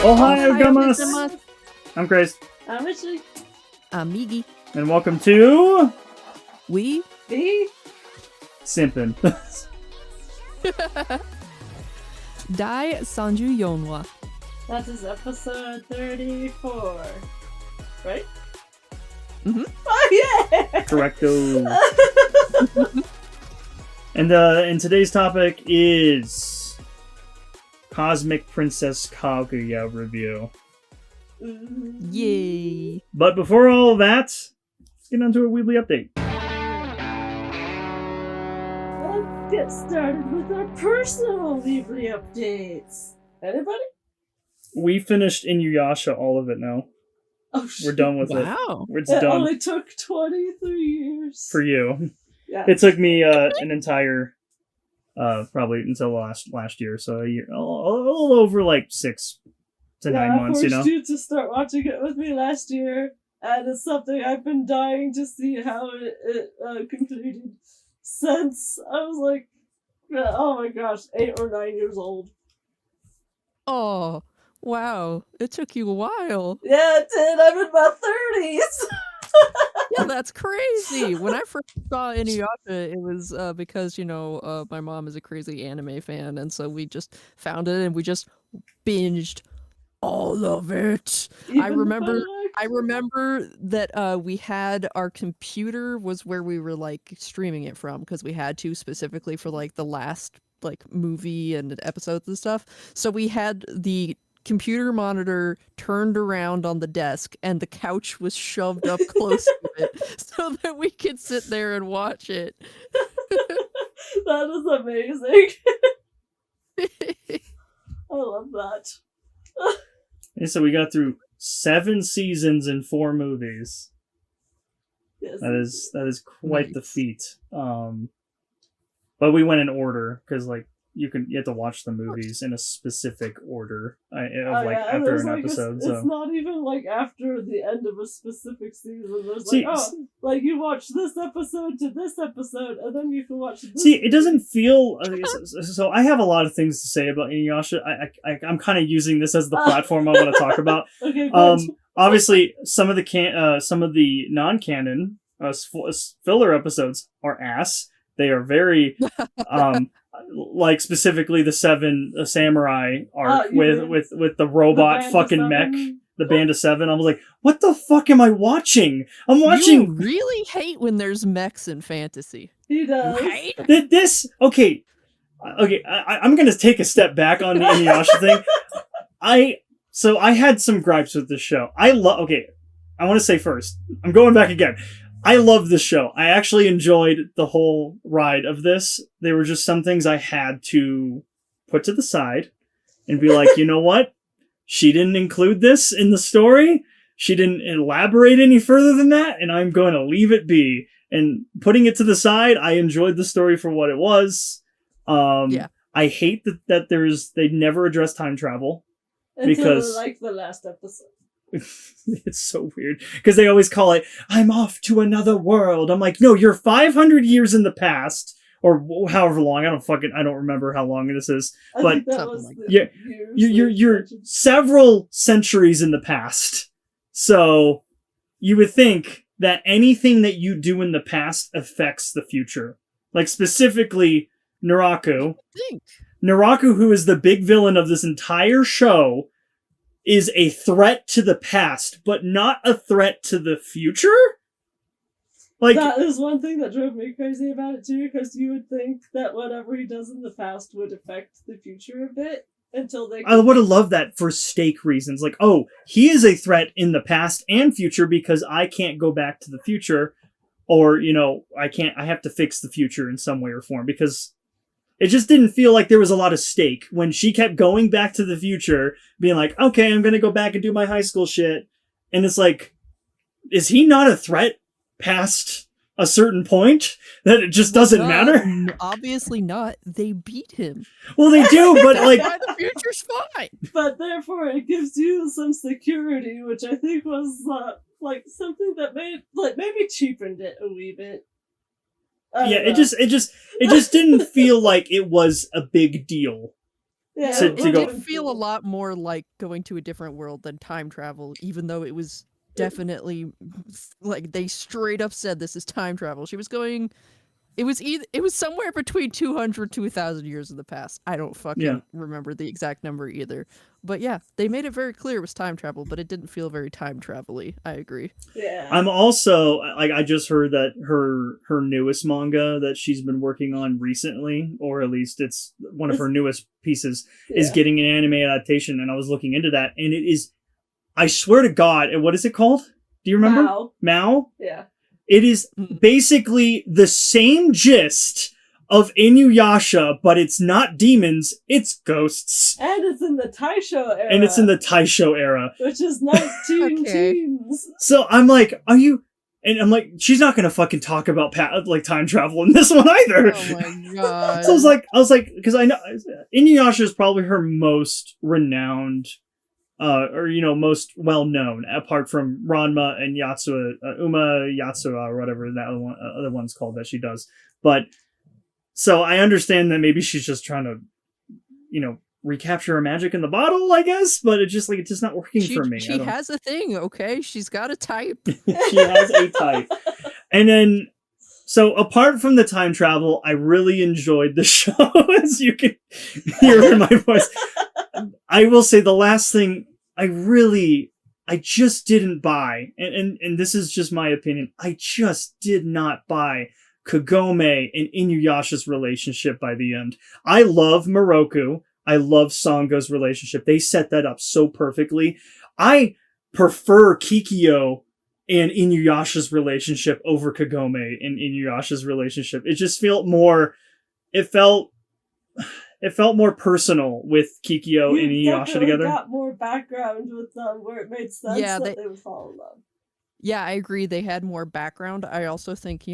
Ohio gozaimasu! I'm Chris. I'm Richie. I'm Migi. And welcome to... We? Me? Simpin. Dai Sanju Yonwa. That is episode 34. Right? Mm-hmm. Oh, yeah! Correcto. And today's topic is... Cosmic Princess Kaguya review. Yay! But before all of that, let's get on to a Weebly update. Let's get started with our personal Weebly updates. Anybody? We finished Inuyasha, all of it now. Oh, shit. We're done with it. Wow. It's It done. only took 23 years. For you. Yeah. It took me an entire... probably until last year, so a year, a little over like 6 to 9 months, you know. I forced you to start watching it with me last year, and it's something I've been dying to see how it concluded since I was like, oh my gosh, 8 or 9 years old. Oh, wow. It took you a while. Yeah, it did. I'm in my 30s. Yeah, that's crazy. When I first saw Inuyasha, it was because, my mom is a crazy anime fan, and so we just found it and we just binged all of it. I remember that we had our computer was where we were like streaming it from, because we had to specifically for like the last like movie and episodes and stuff. So we had the computer monitor turned around on the desk and the couch was shoved up close to it so that we could sit there and watch it. That is amazing. I love that. And so we got through 7 seasons and 4 movies. Yes. That is quite the feat. But we went in order because like you have to watch the movies in a specific order after an episode. It's not even like after the end of a specific season. There's like you watch this episode to this episode, and then you can watch this. See, it doesn't feel... so I have a lot of things to say about Inuyasha. I'm kind of using this as the platform I want to talk about. Okay, good. Obviously, some of the non-canon filler episodes are ass. They are very... like specifically the 7 samurai arc with the robot the fucking mech, the Band of 7. I was like, what the fuck am I watching? I'm watching. You really hate when there's mechs in fantasy. He does. Right? This okay. I'm gonna take a step back on the Inuyasha thing. I had some gripes with this show. I want to say first, I'm going back again. I love this show. I actually enjoyed the whole ride of this. There were just some things I had to put to the side and be like, you know what? She didn't include this in the story. She didn't elaborate any further than that, and I'm going to leave it be. And putting it to the side, I enjoyed the story for what it was. Yeah. I hate that they never address time travel. Until like the last episode. It's so weird because they always call it I'm off to another world. I'm like, no, you're 500 years in the past or however long. I don't remember how long this is, but you're several centuries in the past. So you would think that anything that you do in the past affects the future. Like specifically Naraku, who is the big villain of this entire show, is a threat to the past, but not a threat to the future? Like, that is one thing that drove me crazy about it too, because you would think that whatever he does in the past would affect the future a bit until they... I would have loved that for stake reasons. Like, oh, he is a threat in the past and future because I can't go back to the future, or, I have to fix the future in some way or form, because it just didn't feel like there was a lot of stake when she kept going back to the future, being like, okay, I'm going to go back and do my high school shit. And it's like, is he not a threat past a certain point that it just doesn't matter? Obviously not. They beat him. Well, they do, but like... the future's fine. But therefore it gives you some security, which I think was like something that made like maybe cheapened it a wee bit. Yeah, it just didn't feel like it was a big deal. Yeah, It to go- did feel a lot more like going to a different world than time travel, even though it was definitely like they straight up said this is time travel. She was going. It was somewhere between 200 to 1,000 years in the past. I don't fucking remember the exact number either. But yeah, they made it very clear it was time travel, but it didn't feel very time travel-y. I agree. Yeah. I'm also like I just heard that her newest manga that she's been working on recently, or at least it's one of her newest pieces, is getting an anime adaptation, and I was looking into that, and it is, I swear to God, and what is it called? Do you remember? Mao? Yeah. It is basically the same gist of Inuyasha, but it's not demons, it's ghosts. And it's in the Taisho era. Which is 19 teens. So I'm like, are you... And I'm like, she's not gonna fucking talk about like time travel in this one either. Oh my god. So I was like, because I know Inuyasha is probably her most renowned, or most well known, apart from Ranma and Yatsua, Uma Yatsua, or whatever that other one's called that she does. But so I understand that maybe she's just trying to, recapture her magic in the bottle, I guess. But it's just not working for me. She has a thing, okay? She's got a type. She has a type. And then, so apart from the time travel, I really enjoyed the show, as you can hear in my voice. I will say the last thing I just didn't buy, and this is just my opinion, I just did not buy Kagome and Inuyasha's relationship by the end. I love Moroku. I love Sango's relationship. They set that up so perfectly. I prefer Kikyo and Inuyasha's relationship over Kagome and Inuyasha's relationship. It just felt more... It felt more personal with Kikyo and Inuyasha together. Got more background with them where it made sense that they would fall in love. Yeah, I agree. They had more background. I also think,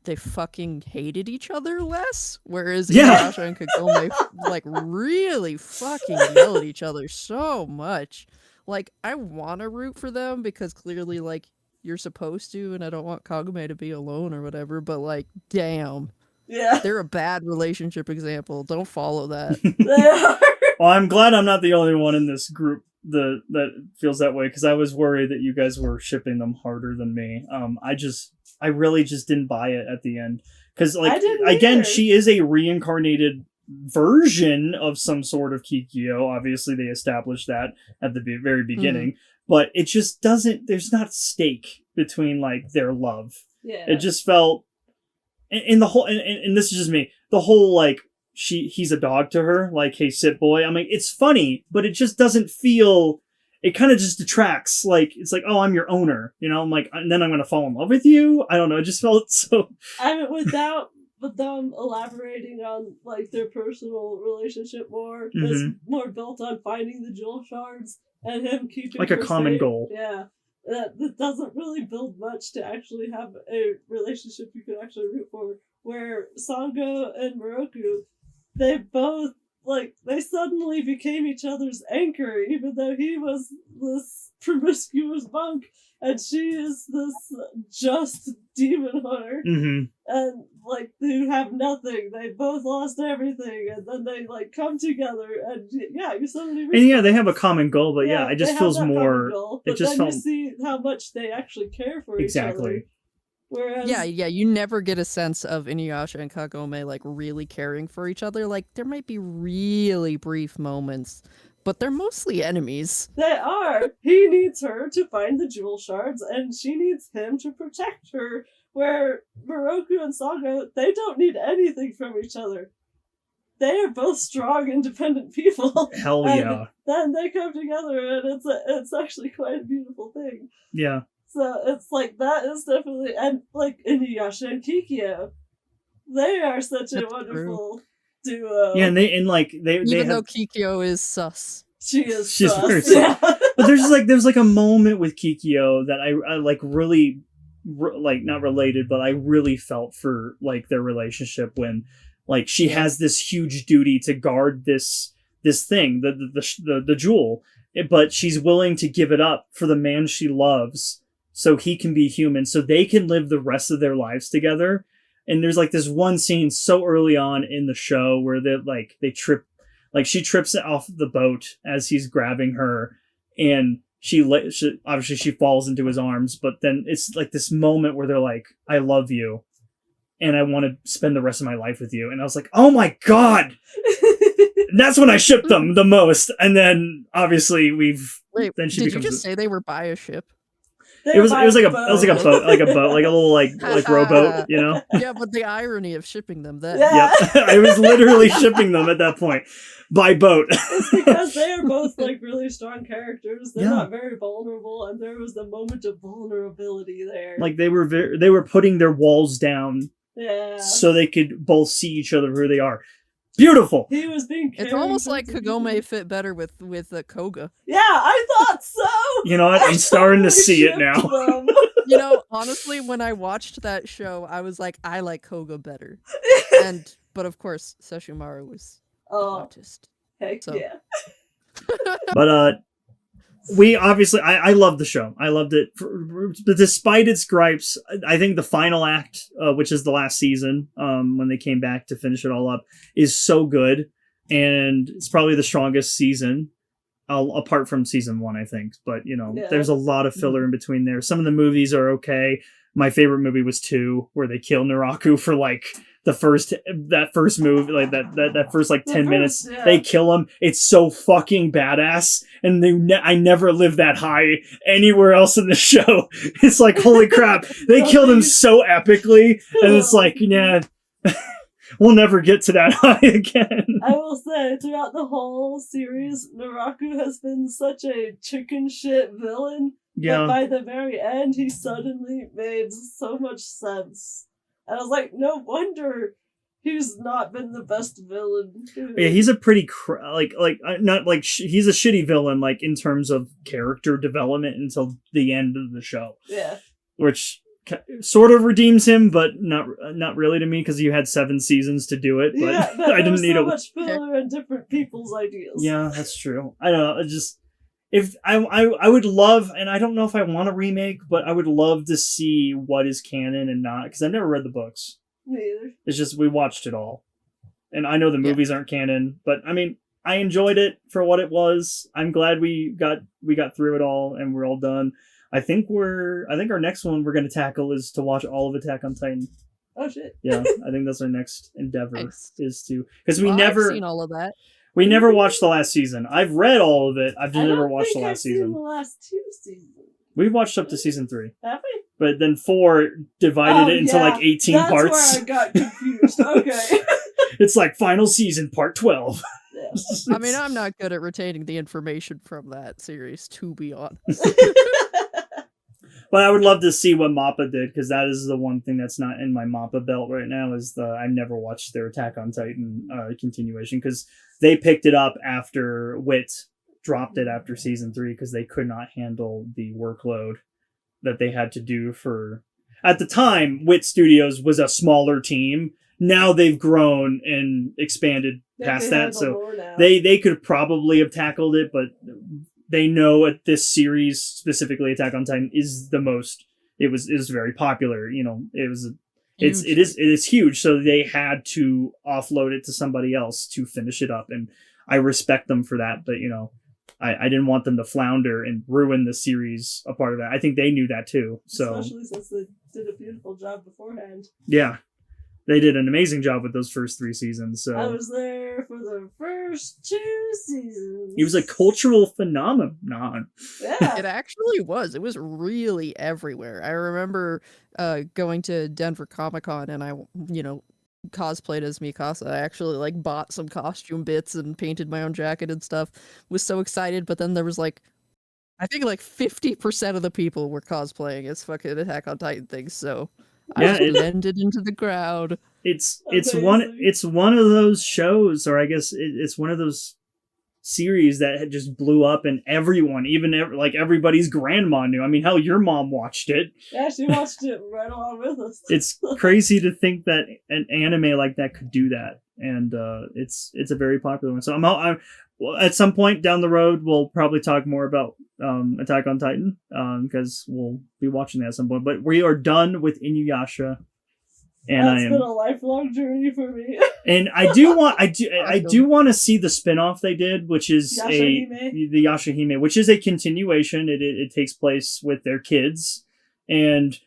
they fucking hated each other less. Whereas Inuyasha and Kagome like really fucking yell at each other so much. Like, I want to root for them because clearly, like, you're supposed to, and I don't want Kagome to be alone or whatever, but like, damn. Yeah. They're a bad relationship example. Don't follow that. They are. Well, I'm glad I'm not the only one in this group that feels that way, because I was worried that you guys were shipping them harder than me. I really just didn't buy it at the end. Because, like, again, she is a reincarnated version of some sort of Kikyo. Obviously, they established that at the very beginning. But it just doesn't... There's not stake between, like, their love. Yeah. It just felt... And the whole... And this is just me. The whole, like, he's a dog to her. Like, hey, sit boy. I mean, it's funny, but it just doesn't feel... It kind of just detracts. Like, it's like, oh, I'm your owner. I'm like, and then I'm going to fall in love with you? I don't know. It just felt so... I mean, without them elaborating on, like, their personal relationship more, it's more built on finding the jewel shards and him keeping like a common goal. Yeah. That doesn't really build much to actually have a relationship you could actually root for. Where Sango and Moroku, they both, like, they suddenly became each other's anchor, even though he was this promiscuous monk and she is this just demon hunter. And, like, they have nothing. They both lost everything, and then they, like, come together, and you suddenly... And they have a common goal, but it just feels more... Goal, but you see how much they actually care for each other. Whereas... Yeah, you never get a sense of Inuyasha and Kagome, like, really caring for each other. Like, there might be really brief moments, but they're mostly enemies. They are. He needs her to find the jewel shards, and she needs him to protect her. Where Moroku and Sango, they don't need anything from each other. They are both strong, independent people. Hell yeah. Then they come together, and it's actually quite a beautiful thing. Yeah. So it's like, that is definitely, and like Inuyasha and Kikyo, they are such a wonderful duo. Yeah, and they even though Kikyo is sus. She's sus. Very sus. Yeah. But there's like a moment with Kikyo that I like really, like, not related, but I really felt for, like, their relationship when, like, she has this huge duty to guard this thing, the jewel, but she's willing to give it up for the man she loves so he can be human, so they can live the rest of their lives together. And there's like this one scene so early on in the show where they trip, like she trips off the boat as he's grabbing her, and she obviously she falls into his arms, but then it's like this moment where they're like, I love you and I want to spend the rest of my life with you. And I was like, oh my God. And that's when I shipped them the most. And then obviously Wait, then she did you becomes just say they were by a ship? it was like a boat, like a little like rowboat, you know? Yeah, but the irony of shipping them then. Yeah. Yep. I was literally shipping them at that point by boat. It's because they are both like really strong characters. They're Yeah. not very vulnerable, and there was a moment of vulnerability there. Like they were putting their walls down yeah. so they could both see each other who they are. Beautiful. He was being It's caring almost like sensitive. Kagome fit better with Koga. Yeah, I thought so. You know what? I'm starting to totally see it shipped now. them. You know, honestly, when I watched that show, I was like, I like Koga better. But of course, Sesshomaru was Oh, autist. heck So- yeah. But we obviously, I loved the show. I loved it. But despite its gripes, I think the final act, which is the last season, when they came back to finish it all up, is so good. And it's probably the strongest season, apart from season 1, I think. But, you know, Yeah. there's a lot of filler in between there. Some of the movies are okay. My favorite movie was 2, where they kill Naraku for like that first movie, like that first like 10 minutes. Yeah. They kill him. It's so fucking badass. And I never lived that high anywhere else in the show. It's like, holy crap. They killed him so epically. And it's like, yeah, we'll never get to that high again. I will say, throughout the whole series, Naraku has been such a chicken shit villain. But Yeah. by the very end, he suddenly made so much sense. And I was like, no wonder he's not been the best villain. Yeah, he's a pretty not like he's a shitty villain, like in terms of character development until the end of the show, Yeah. which sort of redeems him, but not really to me, because you had 7 seasons to do it. But Yeah, I didn't need so it. much filler and different people's ideas. Yeah, that's true. I don't know. If I would love, and I don't know if I want a remake, but I would love to see what is canon and not, because I've never read the books. Me either. It's just we watched it all, and I know the movies aren't canon, but I mean, I enjoyed it for what it was. I'm glad we got through it all and we're all done. I think our next one we're going to tackle is to watch all of Attack on Titan. Oh shit. Yeah, I think that's our next endeavor. Nice. Is to, because we I've never seen all of that. we never watched the last season. I've read all of it. I've just never watched the last I've seen season. the last 2 seasons. We've watched up to season 3, Have we? but then 4 divided it into like 18 That's parts. where I got confused. Okay. It's like final season part 12. Yeah. I mean, I'm not good at retaining the information from that series, to be honest. But I would love to see what Mappa did, because that is the one thing that's not in my Mappa belt right now. I've never watched their Attack on Titan continuation, because they picked it up after Wit dropped it after season 3, because they could not handle the workload that they had to do for. At the time, Wit Studios was a smaller team. Now they've grown and expanded past that, so they could probably have tackled it, but they know at this series, specifically Attack on Titan, is the most. It was very popular. You know, it is huge. So they had to offload it to somebody else to finish it up, and I respect them for that. But you know, I didn't want them to flounder and ruin the series. A part of that, I think they knew that too. So especially since they did a beautiful job beforehand. Yeah, they did an amazing job with those first 3 seasons. So I was there for the first 2 seasons. it was a cultural phenomenon. Yeah. It actually was. It was really everywhere. I remember going to Denver Comic-Con and I, cosplayed as Mikasa. I actually like bought some costume bits and painted my own jacket and stuff. Was so excited, but then there was like, I think like 50% of the people were cosplaying as fucking Attack on Titan things, so Yeah, I blended into the crowd. It's Amazing. one of those shows, or I guess it's one of those series that had just blew up, and everyone, like everybody's grandma knew. I mean, hell, your mom watched it. Yeah, she watched it right along with us. It's crazy to think that an anime like that could do that. and it's a very popular one. So I'm well, at some point down the road, we'll probably talk more about Attack on Titan because we'll be watching that at some point. But we are done with Inuyasha, and That's been a lifelong journey for me. And I do want to see the spin-off they did, which is the Yashahime, which is a continuation. It takes place with their kids, and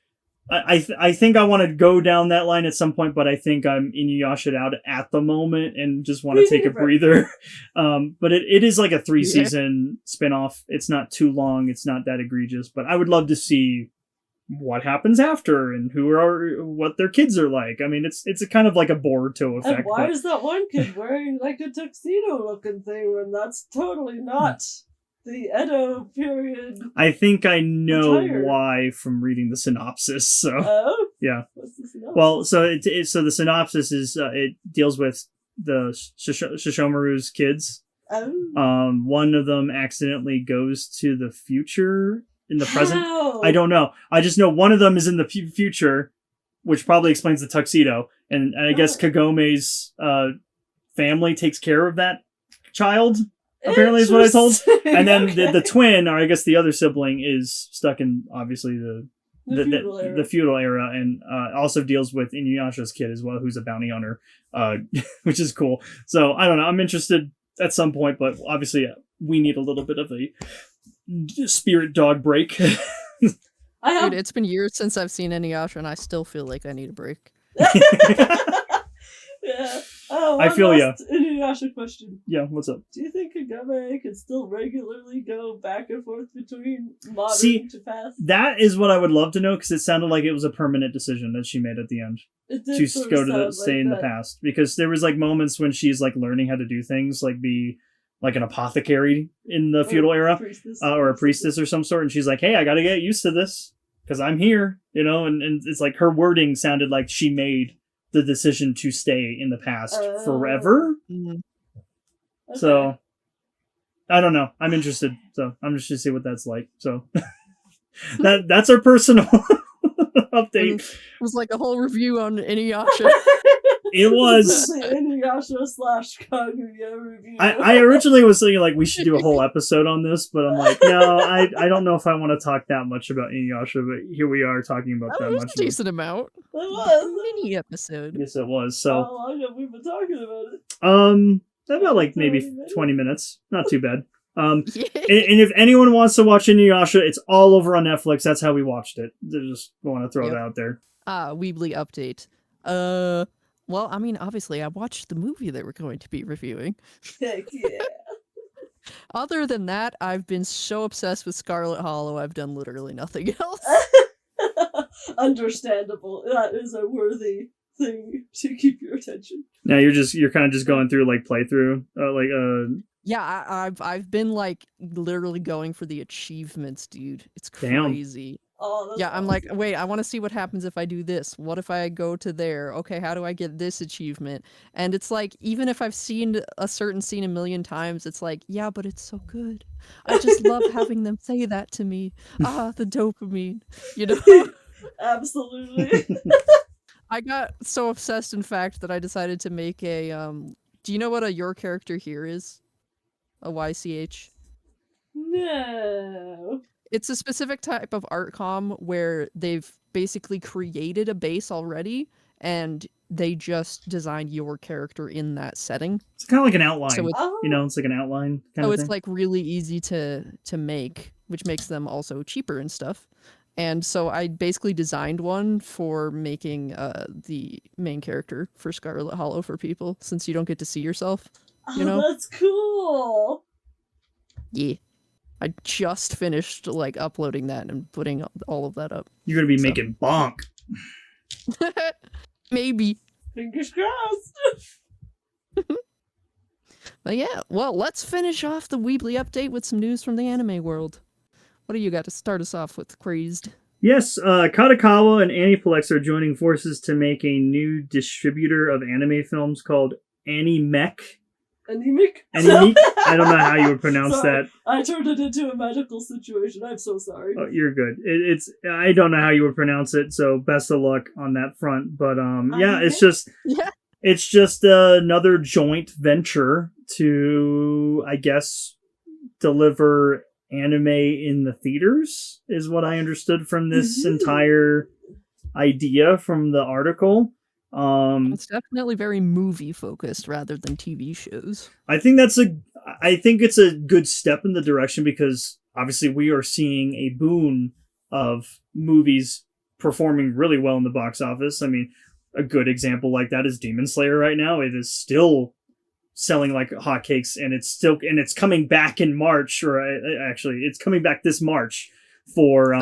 I think I want to go down that line at some point, but I think I'm Inuyasha out at the moment and just want to take a breather. But it is like a 3-season spin-off. It's not too long. It's not that egregious, but I would love to see what happens after and what their kids are like. I mean, it's a kind of like a Boruto effect. And why is that one kid wearing like a tuxedo looking thing when that's totally not the Edo period? I think I know why from reading the synopsis. So yeah. What's the synopsis? Well, so so the synopsis is it deals with the Shishomaru's kids. One of them accidentally goes to the future in the present. I don't know. I just know one of them is in the future, which probably explains the tuxedo. And I guess Kagome's family takes care of that child. Apparently, is what I told. And then the twin, or I guess the other sibling, is stuck in obviously the feudal era, and also deals with Inuyasha's kid as well, who's a bounty hunter, which is cool. So I don't know. I'm interested at some point, but obviously we need a little bit of a spirit dog break. Dude, it's been years since I've seen Inuyasha, and I still feel like I need a break. Yeah. Oh, I feel ya. Inuyasha question. Yeah, what's up? Do you think Kagame can still regularly go back and forth between modern to past? That is what I would love to know, because it sounded like it was a permanent decision that she made at the end. It did to go to stay in the past, because there was like moments when she's like learning how to do things, like be like an apothecary in the feudal era, or a priestess or some sort, and she's like, hey, I gotta get used to this because I'm here, you know, and it's like her wording sounded like she made the decision to stay in the past forever. Okay. So I don't know. I'm interested. So I'm just to see what that's like. So that's our personal update. It was like a whole review on Inuyasha. It was the Inuyasha / Kaguya review. I originally was thinking like we should do a whole episode on this, but I'm like, no, I don't know if I want to talk that much about Inuyasha, but here we are talking about that much. A decent amount. It was Mini episode. Yes, it was. So how long have we been talking about it? About like maybe 20 minutes. Not too bad. And if anyone wants to watch Inuyasha, it's all over on Netflix. That's how we watched it. Just want to throw it out there. Weebly update. Well, I mean, obviously, I watched the movie that we're going to be reviewing. Heck yeah. Other than that, I've been so obsessed with Scarlet Hollow, I've done literally nothing else. Understandable. That is a worthy thing to keep your attention. Now you're kind of just going through like playthrough, Yeah, I've been like literally going for the achievements, dude. It's crazy. Damn. Oh, yeah, I'm like, wait, I want to see what happens if I do this. What if I go to there? Okay, how do I get this achievement? And it's like, even if I've seen a certain scene a million times, it's like, yeah, but it's so good. I just love having them say that to me. The dopamine, you know? Absolutely. I got so obsessed, in fact, that I decided to make a, do you know what a your character here is? A YCH? No. It's a specific type of art com where they've basically created a base already, and they just designed your character in that setting. It's kind of like an outline. So it's like an outline kind of it's thing. like really easy to make, which makes them also cheaper and stuff. And so I basically designed one for making the main character for Scarlet Hollow for people, since you don't get to see yourself. You know? That's cool. Yeah. I just finished like uploading that and putting all of that up. You're gonna be making bonk. Maybe. Fingers crossed. But yeah, well, let's finish off the Weebly update with some news from the anime world. What do you got to start us off with, Crazed? Yes, Kadokawa and Aniplex are joining forces to make a new distributor of anime films called Animec. Anemic? Anemic? I don't know how you would pronounce that. I turned it into a medical situation. I'm so sorry. Oh, you're good. I don't know how you would pronounce it, so best of luck on that front. But yeah, it's just It's just another joint venture to, I guess, deliver anime in the theaters, is what I understood from this entire idea from the article. It's definitely very movie focused rather than TV shows. I think it's a good step in the direction, because obviously we are seeing a boon of movies performing really well in the box office. I mean, a good example like that is Demon Slayer right now. It is still selling like hotcakes, and it's coming back in March, or actually it's coming back this March for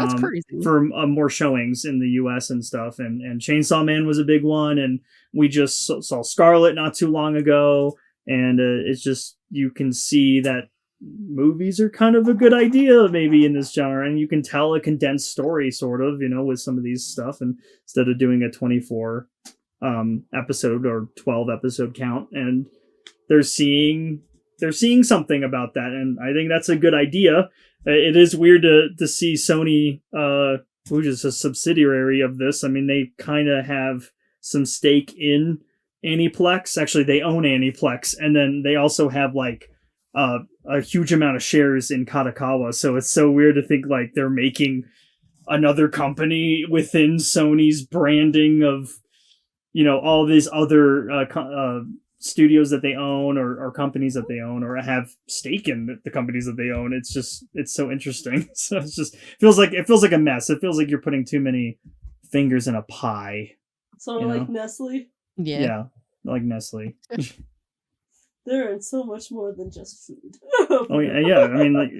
more showings in the US and stuff. And Chainsaw Man was a big one, and we just saw Scarlet not too long ago, and it's just, you can see that movies are kind of a good idea maybe in this genre, and you can tell a condensed story sort of, with some of these stuff, and instead of doing a 24 episode or 12 episode count. And they're seeing something about that, and I think that's a good idea. It is weird to see Sony, which is a subsidiary of this. I mean, they kind of have some stake in Aniplex. Actually, they own Aniplex, and then they also have like a huge amount of shares in Katakawa. So it's so weird to think like they're making another company within Sony's branding of, all these other studios that they own, or companies that they own, or have stake in the companies that they own. It's so interesting. So it feels like a mess. It feels like you're putting too many fingers in a pie. Sort of like Nestle. Yeah, like Nestle. They're in so much more than just food. Oh yeah. I mean, like,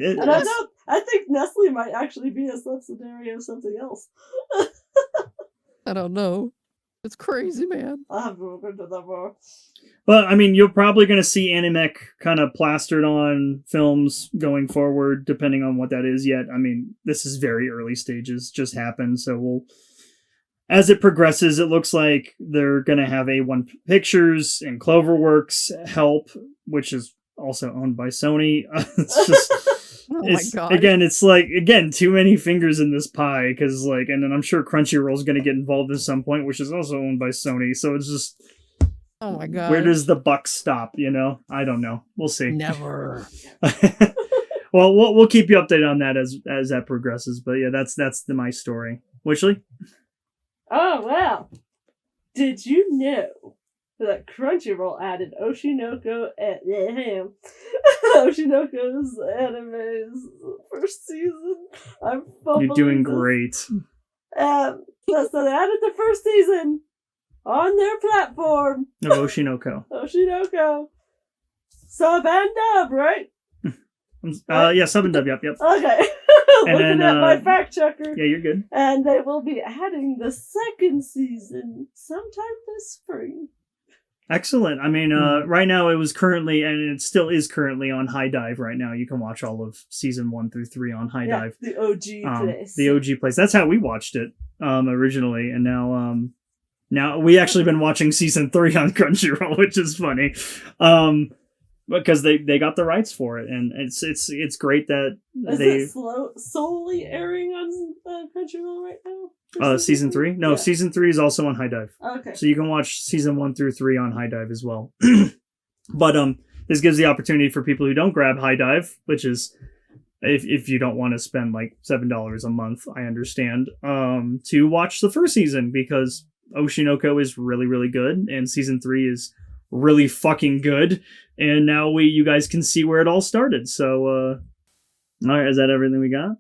I think Nestle might actually be a subsidiary of something else. I don't know. It's crazy, man. I'll have to look into that more. But I mean, you're probably going to see Animec kind of plastered on films going forward, depending on what that is yet. I mean, this is very early stages, just happened. So as it progresses, it looks like they're going to have A1 Pictures and Cloverworks help, which is also owned by Sony. It's just... Oh my God. It's like, too many fingers in this pie, because like, and then I'm sure Crunchyroll's going to get involved at some point, which is also owned by Sony. So it's just, oh my God, where does the buck stop? I don't know. We'll see. Never. Well, we'll keep you updated on that as that progresses. But yeah, that's my story. Witchley? Oh well, did you know that Crunchyroll added Oshinoko Oshinoko's anime's first season? You're doing great. So they added the first season on their platform. No, Oshinoko. Oshinoko. Sub and dub, right? Yeah, sub and dub, yep. Okay. And Looking at my fact checker. Yeah, you're good. And they will be adding the second season sometime this spring. Excellent. I mean, right now it was currently, and it still is currently on High Dive right now. You can watch all of season 1 through 3 on High Dive. The OG place. The OG place. That's how we watched it originally, and now we actually been watching season 3 on Crunchyroll, which is funny, because they got the rights for it, and it's great that is it solely airing on Crunchyroll right now? Season 3? No, yeah. Season 3 is also on High Dive. Okay. So you can watch season 1 through 3 on High Dive as well. But this gives the opportunity for people who don't grab High Dive, which is if you don't want to spend like $7 a month, I understand, to watch the first season, because Oshinoko is really, really good, and season 3 is really fucking good, and now you guys can see where it all started. So all right, is that everything we got?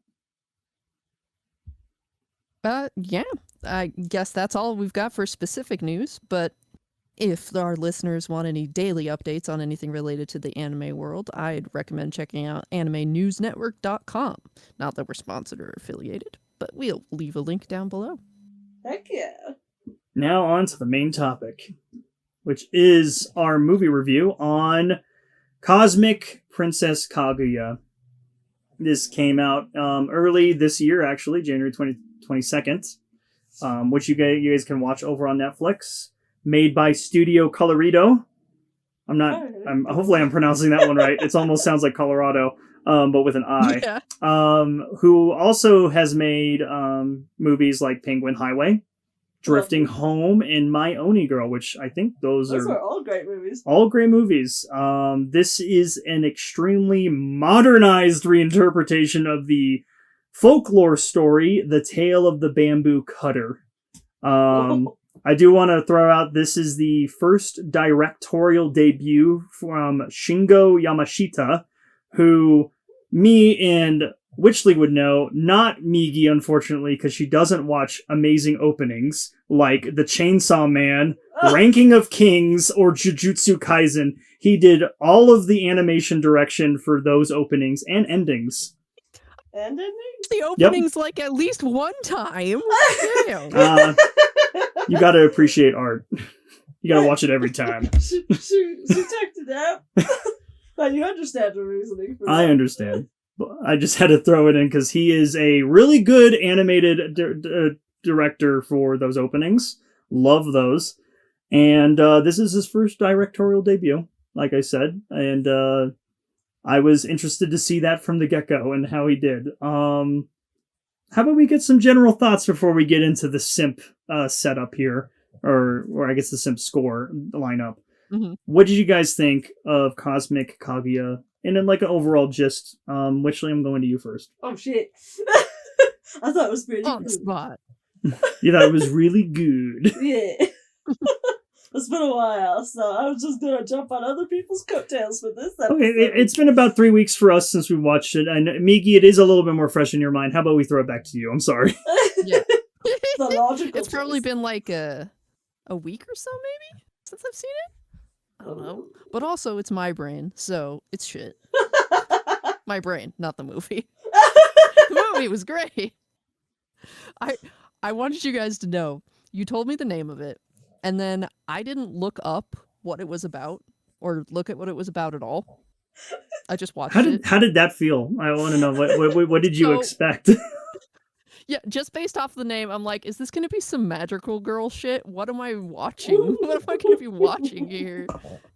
Yeah, I guess that's all we've got for specific news, but if our listeners want any daily updates on anything related to the anime world, I'd recommend checking out animenewsnetwork.com. Not that we're sponsored or affiliated, but we'll leave a link down below. Heck yeah. Now on to the main topic, which is our movie review on Cosmic Princess Kaguya. This came out early this year, actually, January 22nd, which you guys can watch over on Netflix. Made by Studio Colorido. Hopefully I'm pronouncing that one right. It almost sounds like Colorado, but with an I. Yeah. Who also has made movies like Penguin Highway, Drifting Home, and My Oni Girl, which I think those are all great movies. All great movies. This is an extremely modernized reinterpretation of the folklore story, The Tale of the Bamboo Cutter. I do want to throw out, this is the first directorial debut from Shingo Yamashita, who me and Witchley would know, not Migi, unfortunately, because she doesn't watch amazing openings like The Chainsaw Man, Ranking of Kings, or Jujutsu Kaisen. He did all of the animation direction for those openings and endings. And endings? The openings like at least one time. Damn. You gotta appreciate art. You gotta watch it every time. she checked it out. But you understand the reasoning for that. I understand. I just had to throw it in because he is a really good animated director for those openings. Love those. And this is his first directorial debut, like I said. And I was interested to see that from the get-go and how he did. How about we get some general thoughts before we get into the Simp setup here, or I guess the Simp score lineup. Mm-hmm. What did you guys think of Cosmic Kaguya? And then, like, an overall gist. Witchley, I'm going to you first. Oh, shit. I thought it was pretty on good. spot. You thought it was really good. Yeah. It's been a while, so I was just gonna jump on other people's coattails for this episode. Okay, it's been about 3 weeks for us since we watched it. And Migi, it is a little bit more fresh in your mind. How about we throw it back to you? I'm sorry. Yeah. The logical It's probably choice. been like a week or so, maybe, since I've seen it. I don't know. But also, it's my brain, so it's shit. My brain, not the movie. The movie was great. I wanted you guys to know, you told me the name of it, and then I didn't look up what it was about, or look at what it was about at all. I just watched it. How did that feel? I want to know, what did you expect? Yeah, just based off the name, I'm like, is this going to be some magical girl shit? What am I watching? What am I going to be watching here?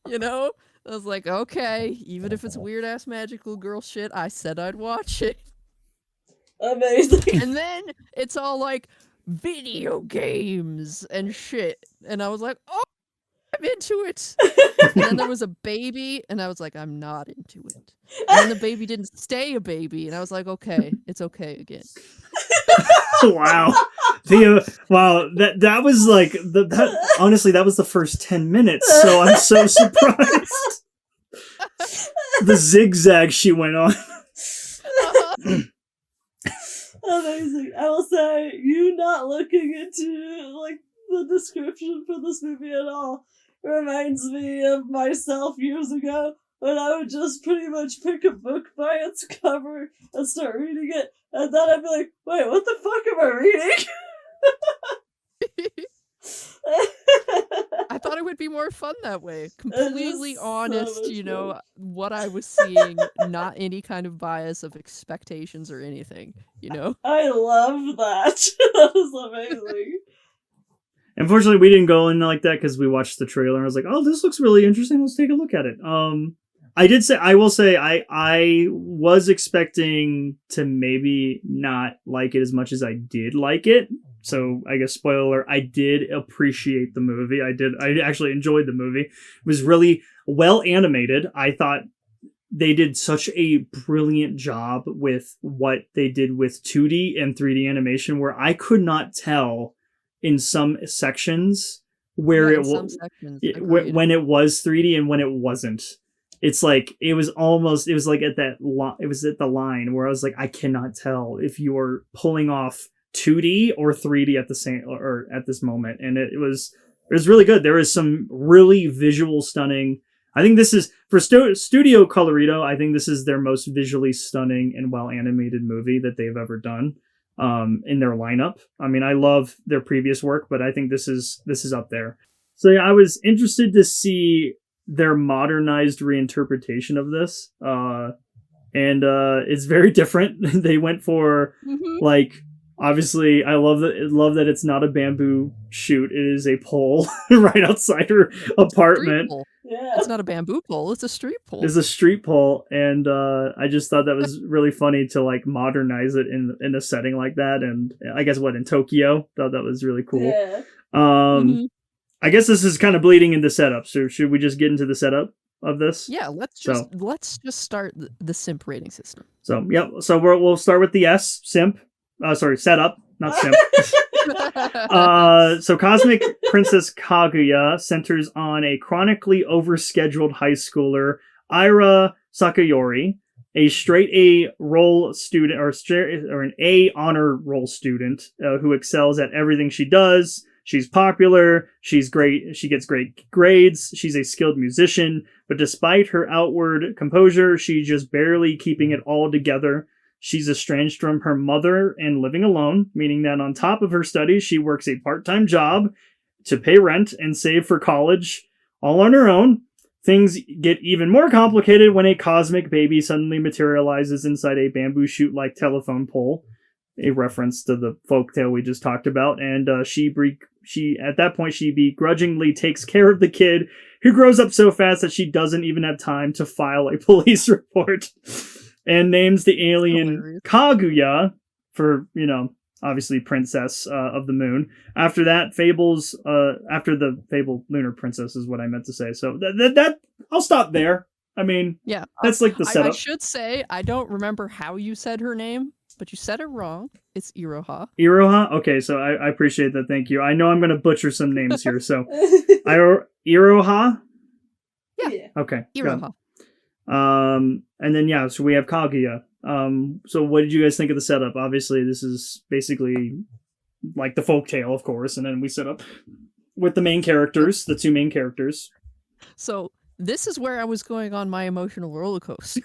You know? I was like, okay, even if it's weird-ass magical girl shit, I said I'd watch it. Amazing. And then it's all like, video games and shit. And I was like, oh, I'm into it. And then there was a baby, and I was like, I'm not into it. And then the baby didn't stay a baby, and I was like, okay, it's okay again. Wow. Wow, that was like honestly, that was the first 10 minutes, so I'm so surprised. The zigzag she went on. Amazing. I will say, you not looking into like the description for this movie at all reminds me of myself years ago when I would just pretty much pick a book by its cover and start reading it, and then I'd be like, wait, what the fuck am I reading? I thought it would be more fun that way. Completely honest, so you know, what I was seeing, not any kind of bias of expectations or anything, you know? I love that. That was amazing. Unfortunately, we didn't go in like that because we watched the trailer and I was like, oh, this looks really interesting. Let's take a look at it. I will say I was expecting to maybe not like it as much as I did like it. So I guess spoiler, I did appreciate the movie. I actually enjoyed the movie. It was really well animated. I thought they did such a brilliant job with what they did with 2D and 3D animation where I could not tell in some sections where when it was 3D and when it wasn't. It's like it was like at the line where I was like, I cannot tell if you are pulling off 2D or 3D at the same or at this moment, and it was really good. There is some really visual stunning. I think this is for Studio Colorido. I think this is their most visually stunning and well animated movie that they've ever done in their lineup. I mean, I love their previous work, but I think this is up there. So yeah, I was interested to see their modernized reinterpretation of this, and it's very different. They went for like. Obviously, I love that it's not a bamboo shoot. It is a pole right outside her apartment. Yeah. It's not a bamboo pole. It's a street pole. It's a street pole, and I just thought that was really funny to like modernize it in a setting like that. And I guess in Tokyo, thought that was really cool. Yeah. Mhm. I guess this is kind of bleeding into setup. So should we just get into the setup of this? Yeah, let's just start the simp rating system. So yep. So we'll start with the S simp. Sorry, setup, not simp. So Cosmic Princess Kaguya centers on a chronically overscheduled high schooler, Ira Sakayori, a straight A role student or an A honor role student who excels at everything she does. She's popular, she's great, she gets great grades, she's a skilled musician, but despite her outward composure, she's just barely keeping it all together. She's estranged from her mother and living alone, meaning that on top of her studies, she works a part-time job to pay rent and save for college, all on her own. Things get even more complicated when a cosmic baby suddenly materializes inside a bamboo shoot-like telephone pole, a reference to the folktale we just talked about, and she at that point she begrudgingly takes care of the kid, who grows up so fast that she doesn't even have time to file a police report, and names the alien Kaguya for, obviously Princess of the Moon. After that, after the Fable Lunar Princess is what I meant to say. So that I'll stop there. I mean, yeah, that's like the setup. I should say I don't remember how you said her name, but you said it wrong. It's Iroha. Iroha? Okay, so I appreciate that. Thank you. I know I'm going to butcher some names here. So, Iroha? Yeah. Okay. Iroha. And then, so we have Kaguya. So what did you guys think of the setup? Obviously, this is basically like the folktale, of course, and then we set up with the main characters, the two main characters. So this is where I was going on my emotional roller coaster.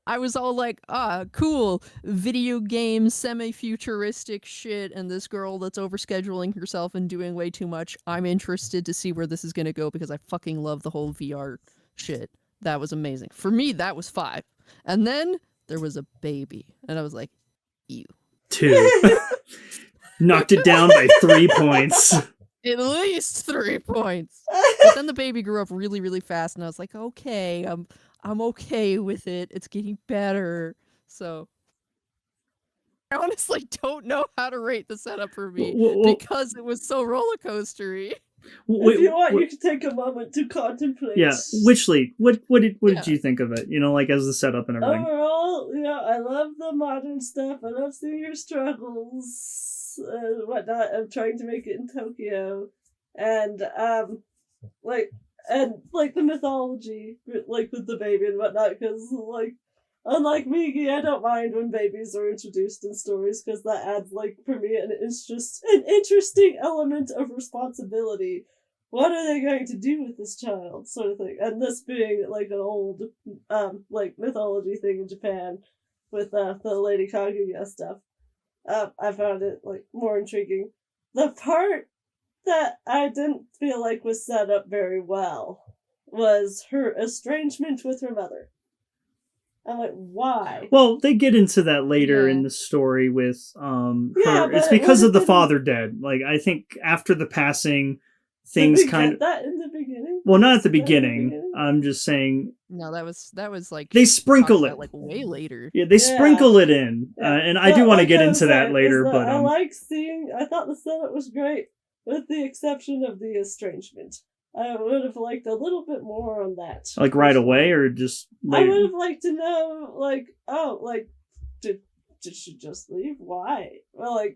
I was all like, cool, video game, semi-futuristic shit, and this girl that's overscheduling herself and doing way too much. I'm interested to see where this is going to go because I fucking love the whole VR shit. That was amazing. For me, that was 5. And then there was a baby, and I was like, ew. 2. Knocked it down by 3 points. At least 3 points. But then the baby grew up really, really fast, and I was like, okay, I'm okay with it. It's getting better. So I honestly don't know how to rate the setup for me because it was so roller coastery. If you want, you can take a moment to contemplate. Yeah, Witchley, what did you think of it? Like as the setup and everything. Overall, I love the modern stuff. I love seeing your struggles and whatnot of trying to make it in Tokyo, and the mythology, like with the baby and whatnot. Because unlike Migi, I don't mind when babies are introduced in stories because that adds, for me, an interesting element of responsibility. What are they going to do with this child, sort of thing? And this being an old, mythology thing in Japan with the Lady Kaguya stuff, I found it more intriguing. The part that I didn't feel like was set up very well was her estrangement with her mother. I'm like, why? Well, they get into that later in the story with her. It's because of the father dead. I think after the passing, things kind of that in the beginning. Well, not at the beginning. I'm just saying. No, that was they sprinkle it way later. Yeah, they sprinkle it in, and I do want to get into that later. But I like seeing. I thought the setup was great, with the exception of the estrangement. I would have liked a little bit more on that. Right away, or just later? I would have liked to know, did she just leave? Why? Well,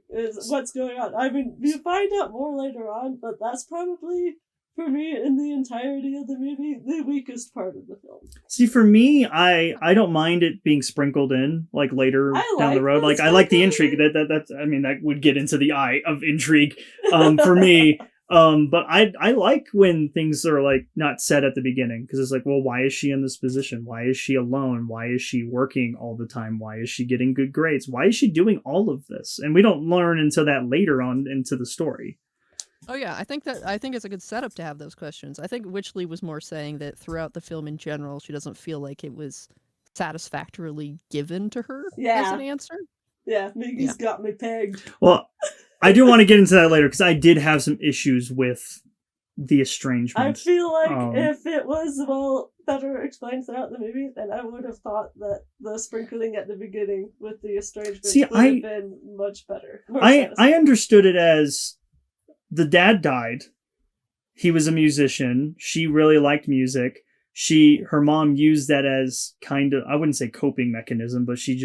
what's going on? I mean, you find out more later on, but that's probably, for me, in the entirety of the movie, the weakest part of the film. See, for me, I don't mind it being sprinkled in, later down the road. I like the intrigue. That would get into the eye of intrigue, for me. But I like when things are not said at the beginning, because it's well, why is she in this position? Why is she alone? Why is she working all the time? Why is she getting good grades? Why is she doing all of this? And we don't learn until that later on into the story. Oh yeah, I think it's a good setup to have those questions. I think Witchley was more saying that throughout the film in general, she doesn't feel like it was satisfactorily given to her as an answer. Yeah, Migi's got me pegged. Well, I do want to get into that later, because I did have some issues with the estrangement. I feel like if it was better explained throughout the movie, then I would have thought that the sprinkling at the beginning with the estrangement would have been much better. I understood it as the dad died. He was a musician. She really liked music. Her mom used that as kind of, I wouldn't say coping mechanism, but she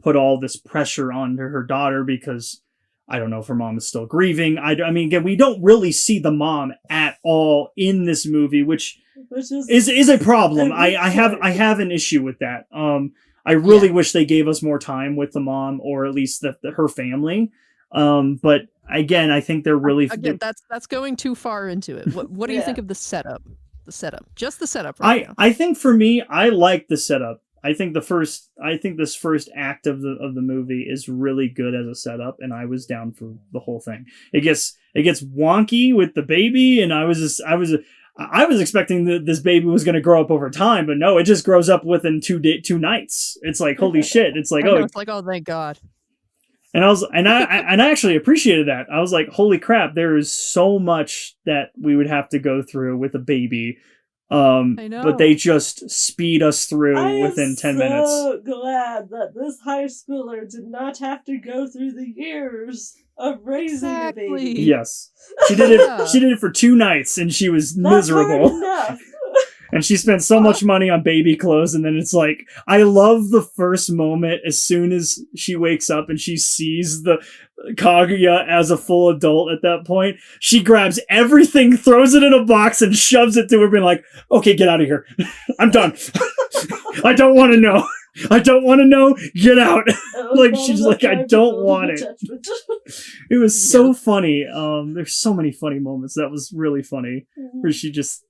put all this pressure onto her daughter because I don't know if her mom is still grieving. I mean, again, we don't really see the mom at all in this movie, which is a problem. I have an issue with that. I really wish they gave us more time with the mom, or at least her family. But again, I think they're really that's going too far into it. What do you think of the setup? Just the setup. Right now. I think for me, I like the setup. I think this first act of the movie is really good as a setup, and I was down for the whole thing. It gets wonky with the baby, and I was expecting that this baby was going to grow up over time, but no, it just grows up within 2 nights. It's like, holy shit! It's like, it's like, oh, thank God. And I actually appreciated that. I was like, holy crap, there is so much that we would have to go through with a baby. I know. But they just speed us through within 10 minutes. I'm so glad that this high schooler did not have to go through the years of raising a baby. Yes. She did it She did it for 2 nights and she was miserable. Enough. And she spent so much money on baby clothes, and then it's like, I love the first moment as soon as she wakes up and she sees the Kaguya as a full adult at that point. She grabs everything, throws it in a box, and shoves it to her, being like, okay, get out of here. I'm done. I don't want to know. I don't want to know. Get out. Like, she's like, I don't want it. It was so funny. There's so many funny moments. That was really funny. Where she's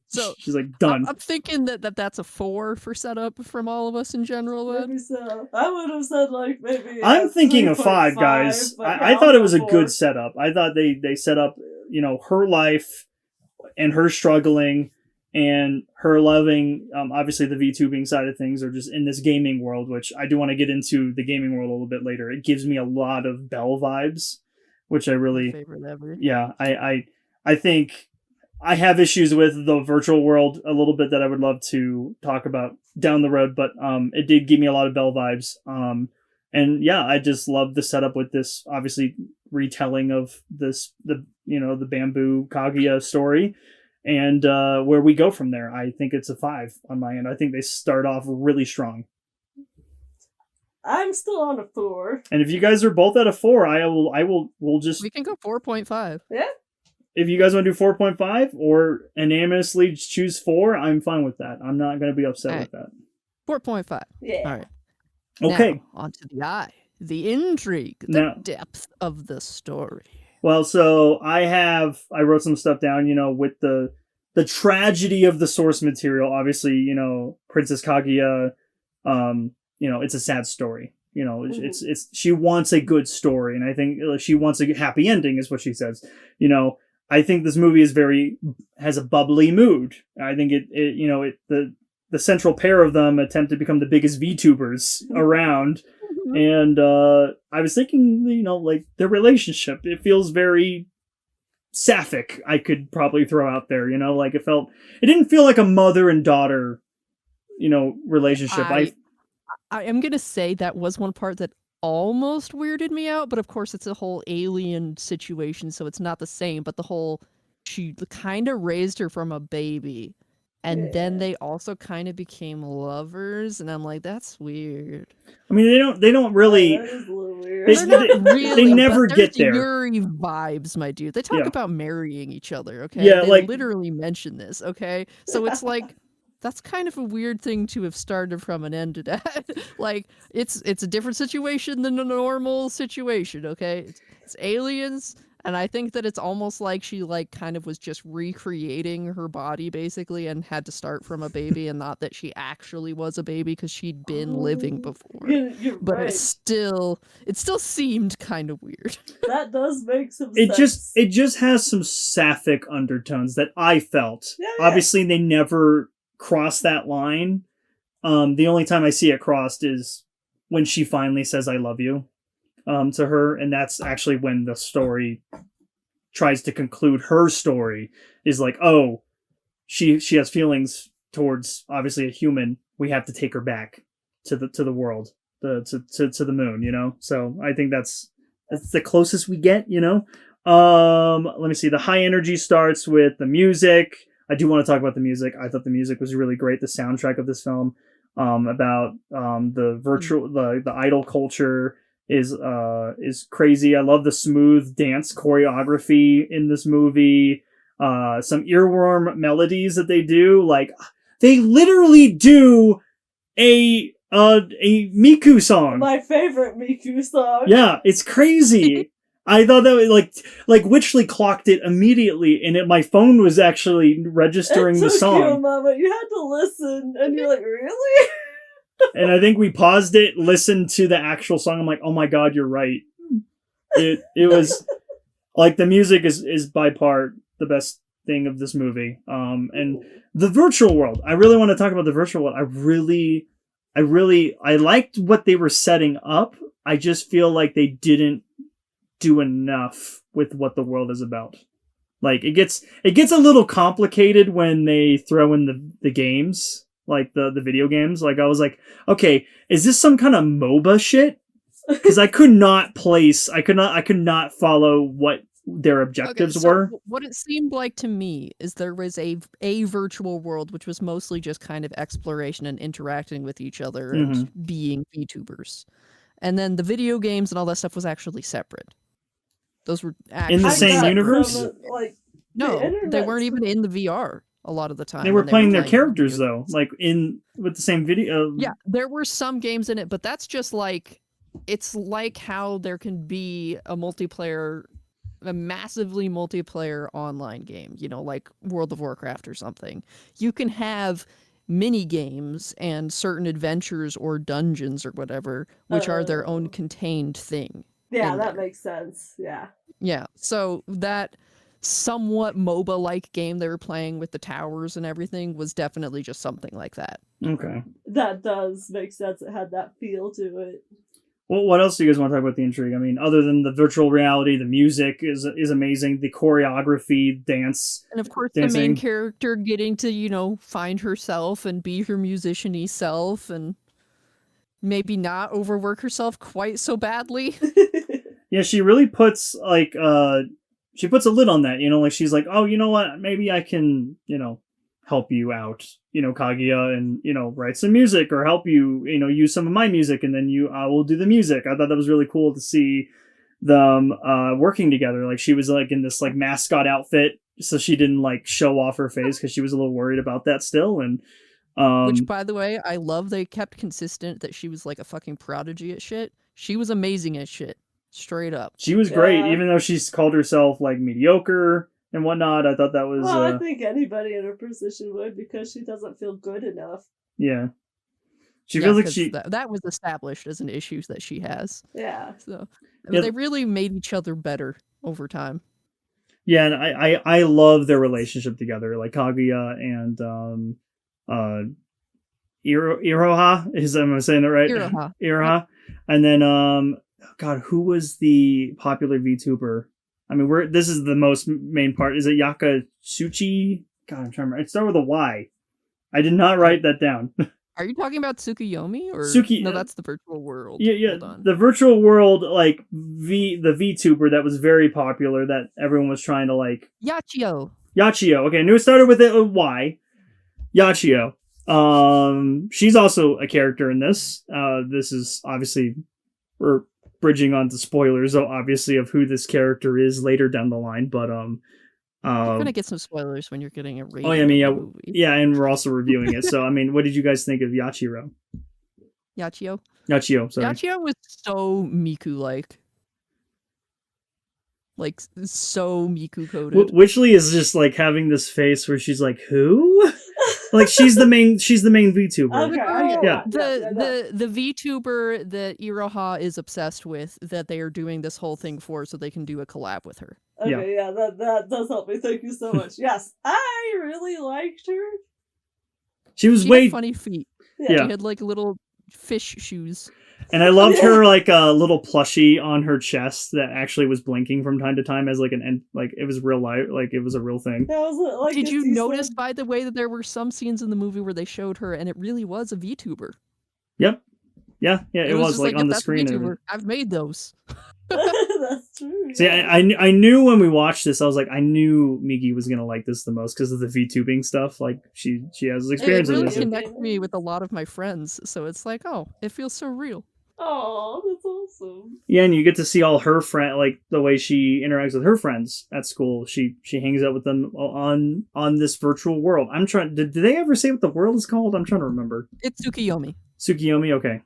like, done. I'm thinking that's a 4 for setup from all of us in general. Maybe so. I would have said like maybe. I'm thinking a 5, guys. I thought it was a good setup. I thought they set up, her life and her struggling and her loving, obviously the VTubing side of things, or just in this gaming world, which I do want to get into the gaming world a little bit later. It gives me a lot of Belle vibes, which I really, my favorite ever. Yeah, I think I have issues with the virtual world a little bit that I would love to talk about down the road, but it did give me a lot of Belle vibes. And yeah, I just love the setup with this obviously retelling of the bamboo Kaguya story. And where we go from there, I think it's a 5 on my end. I think they start off really strong. I'm still on a 4. And if you guys are both at a 4, we can go 4.5. Yeah. If you guys want to do 4.5 or unanimously choose 4, I'm fine with that. I'm not going to be upset with that. 4.5. Yeah. All right. Okay. Now, on to the eye, the intrigue, the depth of the story. Well, so I wrote some stuff down, with the tragedy of the source material. Obviously, Princess Kaguya, it's a sad story. It's she wants a good story, and I think she wants a happy ending, is what she says. I think this movie has a bubbly mood. I think the central pair of them attempt to become the biggest VTubers around. And I was thinking, like their relationship, it feels very sapphic. I could probably throw out there, like it didn't feel like a mother and daughter, relationship. I am going to say that was one part that almost weirded me out, but of course it's a whole alien situation, so it's not the same, but she kind of raised her from a baby, and then they also kind of became lovers, and I'm like, that's weird. I mean, they don't really. That is a little weird. They never get there. Yuri vibes, my dude. They talk about marrying each other, okay? Yeah, they literally mention this, okay? So it's like, that's kind of a weird thing to have started from and ended at. Like, it's a different situation than a normal situation, okay? It's aliens, and I think that it's almost like she kind of was just recreating her body basically and had to start from a baby, and not that she actually was a baby because she'd been living before. But right. It still seemed kind of weird. That does make some sense. It just has some sapphic undertones that I felt. Yeah. Obviously, they never cross that line. The only time I see it crossed is when she finally says I love you to her, and that's actually when the story tries to conclude her story is like, oh, she has feelings towards obviously a human. We have to take her back to the world, to the moon, you know. So I think that's the closest we get, you know. Let me see. The high energy starts with the music. I do want to talk about the music. I thought the music was really great. The soundtrack of this film, about the virtual the idol culture is crazy. I love the smooth dance choreography in this movie. Some earworm melodies that they do. Like, they literally do a Miku song. My favorite Miku song. Yeah, it's crazy. I thought that was like Witchley clocked it immediately, and my phone was actually registering the song. You, Mama. You had to listen, and you're like, really? And I think we paused it, listened to the actual song. I'm like, oh my god, you're right. It was like, the music is by far the best thing of this movie. And the virtual world. I really want to talk about the virtual world. I liked what they were setting up. I just feel like they didn't do enough with what the world is about. Like, it gets a little complicated when they throw in the games, like the video games. Like, I was like, okay, is this some kind of MOBA shit? Because I could not follow what their objectives were. What it seemed like to me is there was a virtual world which was mostly just kind of exploration and interacting with each other and being VTubers. And then the video games and all that stuff was actually separate. Those were actually in the same universe? No, they weren't even in the VR a lot of the time. They were playing their characters though, like with the same video. Yeah, there were some games in it, but that's just like, it's like how there can be a massively multiplayer online game, you know, like World of Warcraft or something. You can have mini games and certain adventures or dungeons or whatever, which are their own contained thing. Yeah, that makes sense. Yeah. Yeah. So that somewhat MOBA-like game they were playing with the towers and everything was definitely just something like that. Okay. That does make sense. It had that feel to it. Well, what else do you guys want to talk about the intrigue? I mean, other than the virtual reality, the music is amazing. The choreography, dance, and of course dancing. The main character getting to, you know, find herself and be her musician-y self and maybe not overwork herself quite so badly. Yeah, she really puts she puts a lid on that, you know, like she's like, oh, you know what, maybe I can, you know, help you out, you know, Kaguya, and, you know, write some music or help you, you know, use some of my music, and then I will do the music. I thought that was really cool to see them working together. Like, she was like in this like mascot outfit, so she didn't like show off her face because she was a little worried about that still. And which, by the way, I love they kept consistent that she was like a fucking prodigy at shit. She was amazing at shit. Straight up. She was great, even though she's called herself like mediocre and whatnot. I thought that was... Well, I think anybody in her position would, because she doesn't feel good enough. Yeah. She feels like she... That was established as an issue that she has. Yeah. So they really made each other better over time. Yeah, and I love their relationship together. Like, Kaguya and Iroha, am I saying that right? Iroha. And then God, who was the popular VTuber? I mean, this is the most main part. Is it Yakatsuchi? God, I'm trying to remember. It started with a Y. I did not write that down. Are you talking about Tsukuyomi or no? That's the virtual world. Yeah. The virtual world, like the VTuber that was very popular that everyone was trying to like. Yachio. Okay, I knew it started with a Y. Yachio. She's also a character in this. This is obviously we're bridging onto spoilers, obviously, of who this character is later down the line. But you're gonna get some spoilers when you're getting a rating. Oh, yeah, I mean, yeah, and we're also reviewing it. So, I mean, what did you guys think of Yachio, sorry. Yachio was so Miku-like. Like, so Miku-coded. Witchley is just, like, having this face where she's like, who? Like, she's the main VTuber. The VTuber that Iroha is obsessed with, that they are doing this whole thing for, so they can do a collab with her. Okay, yeah, that does help me. Thank you so much. Yes, I really liked her. She had funny feet. Yeah. She had like little fish shoes. And I loved her like a little plushie on her chest that actually was blinking from time to time as like like it was real life, like it was a real thing. That was like Did you notice, by the way, that there were some scenes in the movie where they showed her and it really was a VTuber? Yep. Yeah, it was like on the screen. VTuber. I've made those. That's true. See, I knew when we watched this, I was like, I knew Miki was gonna like this the most because of the VTubing stuff. Like she has experience it in really this. connected me with a lot of my friends, so it's like, oh, it feels so real. Oh, that's awesome. Yeah, and you get to see all her friend, like the way she interacts with her friends at school. She hangs out with them on this virtual world. I'm trying. Did they ever say what the world is called? I'm trying to remember. It's Tsukiyomi. Tsukiyomi. Okay.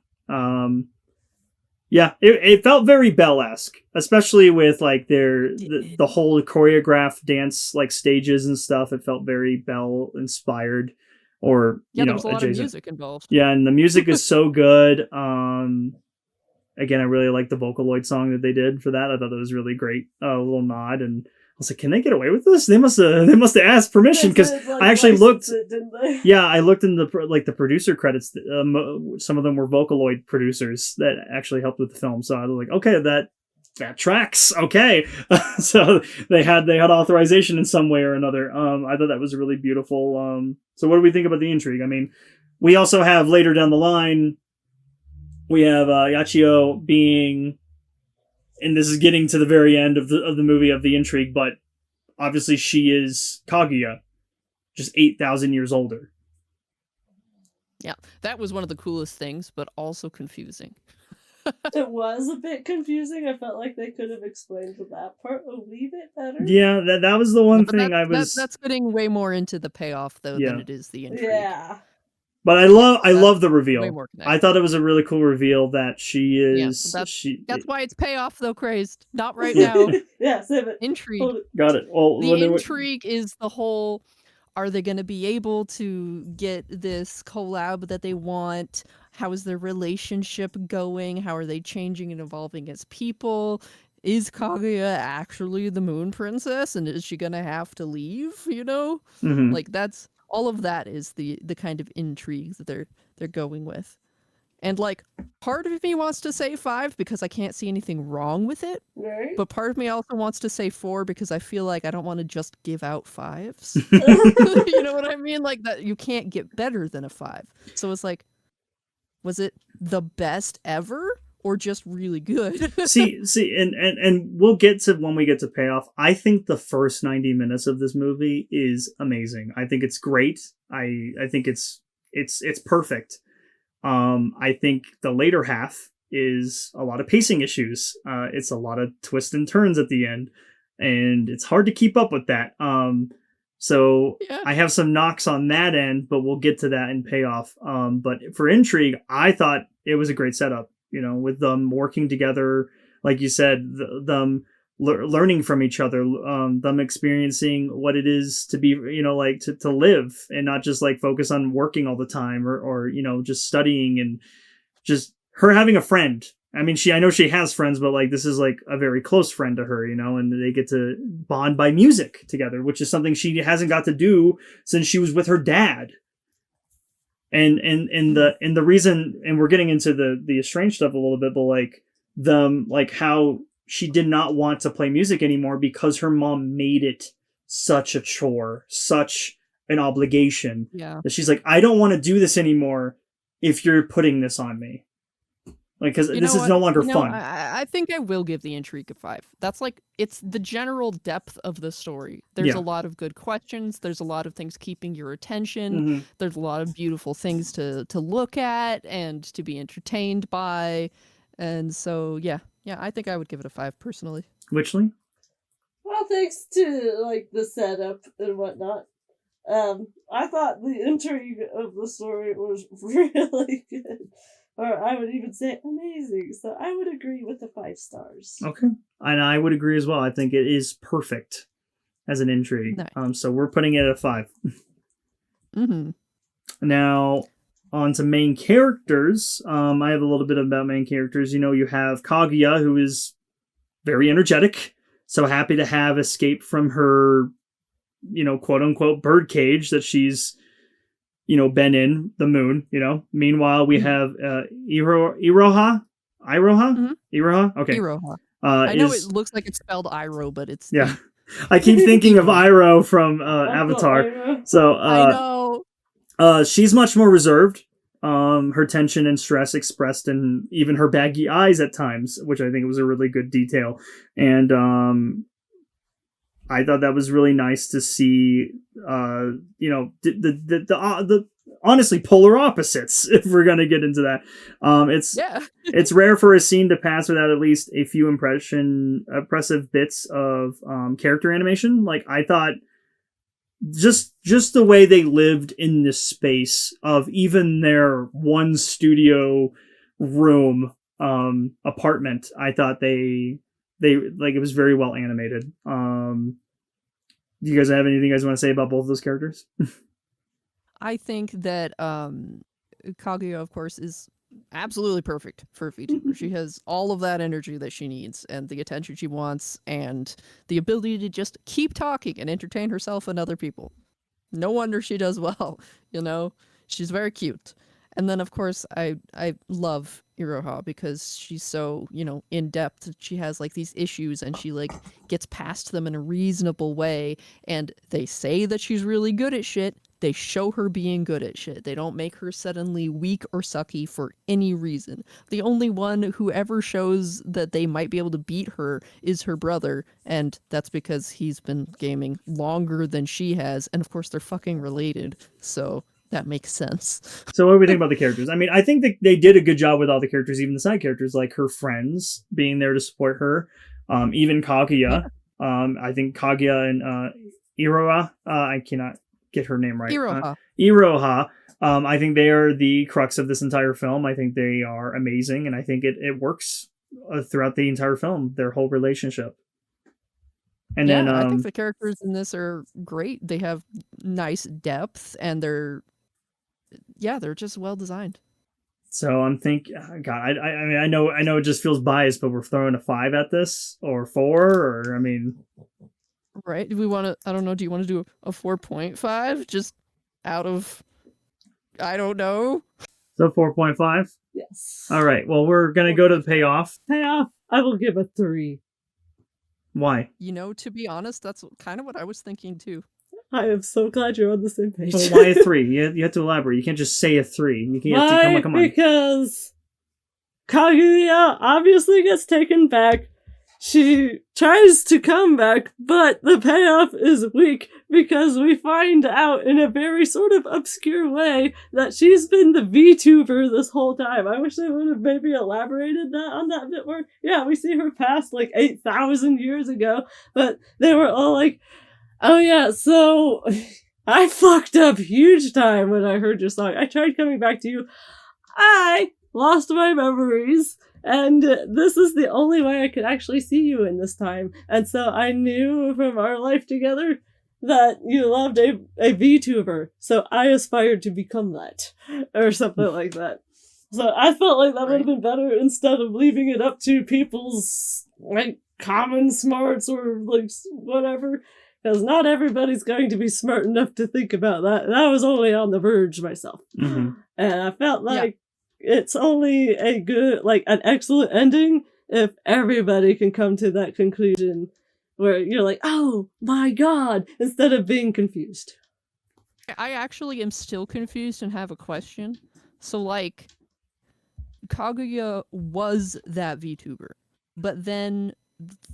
Yeah, it felt very Belle-esque, especially with like the whole choreographed dance like stages and stuff. It felt very Belle inspired, or yeah, there was a lot of music involved. Yeah, and the music is so good. Again, I really like the Vocaloid song that they did for that. I thought it was really great. A little nod, and I was like, can they get away with this? They must have asked permission, because like, I actually looked. Didn't they? Yeah, I looked in the producer credits. Some of them were Vocaloid producers that actually helped with the film. So I was like, okay, that tracks. Okay, so they had authorization in some way or another. I thought that was really beautiful. So what do we think about the intrigue? I mean, we also have later down the line, we have Yachio being, and this is getting to the very end of the movie of the intrigue, but obviously she is Kaguya, just 8,000 years older. Yeah, that was one of the coolest things, but also confusing. It was a bit confusing. I felt like they could have explained that part a wee bit better. Yeah, that was the one thing I was. That's getting way more into the payoff though than it is the intrigue. Yeah. But I love the reveal. I thought it was a really cool reveal that she is. Yeah, that's why it's payoff though, crazed. Not right now. Yeah, save it. Intrigue. Got it. Well, the intrigue is the whole. Are they going to be able to get this collab that they want? How is their relationship going? How are they changing and evolving as people? Is Kaguya actually the Moon Princess, and is she going to have to leave? You know, like that's. All of that is the kind of intrigue that they're going with. And like part of me wants to say 5 because I can't see anything wrong with it. Right. But part of me also wants to say 4 because I feel like I don't want to just give out 5s. You know what I mean? Like that you can't get better than a 5. So it's like, was it the best ever? Or just really good. see, and we'll get to when we get to payoff. I think the first 90 minutes of this movie is amazing. I think it's great. I think it's perfect. I think the later half is a lot of pacing issues. It's a lot of twists and turns at the end, and it's hard to keep up with that. So yeah. I have some knocks on that end, but we'll get to that in payoff. But for intrigue, I thought it was a great setup. You know, with them working together, like you said, them learning from each other, them experiencing what it is to be, you know, like to live and not just like focus on working all the time or you know, just studying, and just her having a friend. I mean, I know she has friends, but like this is like a very close friend to her, you know, and they get to bond by music together, which is something she hasn't got to do since she was with her dad. And the reason, and we're getting into the estranged stuff a little bit, but like how she did not want to play music anymore because her mom made it such a chore, such an obligation. Yeah. That she's like, I don't want to do this anymore if you're putting this on me. Like, because this is no longer fun. I think I will give the intrigue a 5. That's like, it's the general depth of the story. There's a lot of good questions. There's a lot of things keeping your attention. There's a lot of beautiful things to look at and to be entertained by. And so, yeah, I think I would give it a 5 personally. Witchley? Well, thanks to like the setup and whatnot. I thought the intrigue of the story was really good. Or I would even say amazing. So I would agree with the 5 stars. Okay. And I would agree as well. I think it is perfect as an intrigue. Nice. So we're putting it at a 5. Now, on to main characters. I have a little bit about main characters. You know, you have Kaguya, who is very energetic. So happy to have escaped from her, you know, quote unquote bird cage that she's, you know, been in, the moon, you know. Meanwhile, we have Iroha, Iroha? Mhm. Iroha? Okay. Iroha. I know is it looks like it's spelled Iro, but it's yeah. I keep thinking of Iroh from Uncle Avatar. Ira. So I know. she's much more reserved. Her tension and stress expressed in even her baggy eyes at times, which I think was a really good detail. And I thought that was really nice to see. The honestly polar opposites. If we're gonna get into that, Yeah. it's rare for a scene to pass without at least a few impressive bits of character animation. Like I thought, just the way they lived in this space of even their one studio room apartment, I thought they like it was very well animated. Do you guys have anything you guys want to say about both of those characters? I think that Kaguya, of course, is absolutely perfect for a VTuber. She has all of that energy that she needs and the attention she wants and the ability to just keep talking and entertain herself and other people. No wonder she does well, you know? She's very cute. And then, of course, I love Iroha because she's so, in depth. She has like these issues and she like gets past them in a reasonable way. And they say that she's really good at shit. They show her being good at shit. They don't make her suddenly weak or sucky for any reason. The only one who ever shows that they might be able to beat her is her brother, and that's because he's been gaming longer than she has, and of course they're fucking related, so that makes sense. So what do we think about the characters? I mean, I think that they did a good job with all the characters, even the side characters, like her friends being there to support her. Even Kaguya. Yeah. I think Kaguya and Iroha. I cannot get her name right. Iroha. Iroha. I think they are the crux of this entire film. I think they are amazing, and I think it works throughout the entire film. Their whole relationship. And Yeah, then I think the characters in this are great. They have nice depth, and they're just well designed. So I'm thinking, God, I mean, I know it just feels biased, but we're throwing a 5 at this or 4, or I mean, right? Do we want to? I don't know. Do you want to do a 4.5? Just out of, I don't know. So 4.5. Yes. All right. Well, we're gonna go to the payoff. Payoff. I will give a 3. Why? To be honest, that's kind of what I was thinking too. I am so glad you're on the same page. Well, why a 3? You have to elaborate. You can't just say a 3. You can't. Come on. Because Kaguya obviously gets taken back. She tries to come back, but the payoff is weak because we find out in a very sort of obscure way that she's been the VTuber this whole time. I wish they would have maybe elaborated on that a bit more. Yeah, we see her past like 8,000 years ago, but they were all like, oh yeah, so I fucked up huge time when I heard your song. I tried coming back to you. I lost my memories. And this is the only way I could actually see you in this time. And so I knew from our life together that you loved a VTuber. So I aspired to become that. Or something like that. So I felt like that would have been better instead of leaving it up to people's, like, common smarts or, like, whatever. Because not everybody's going to be smart enough to think about that. And I was only on the verge myself. Mm-hmm. And I felt like it's only a good, like, an excellent ending if everybody can come to that conclusion where you're like, oh my god, instead of being confused. I actually am still confused and have a question. So, like, Kaguya was that VTuber, but then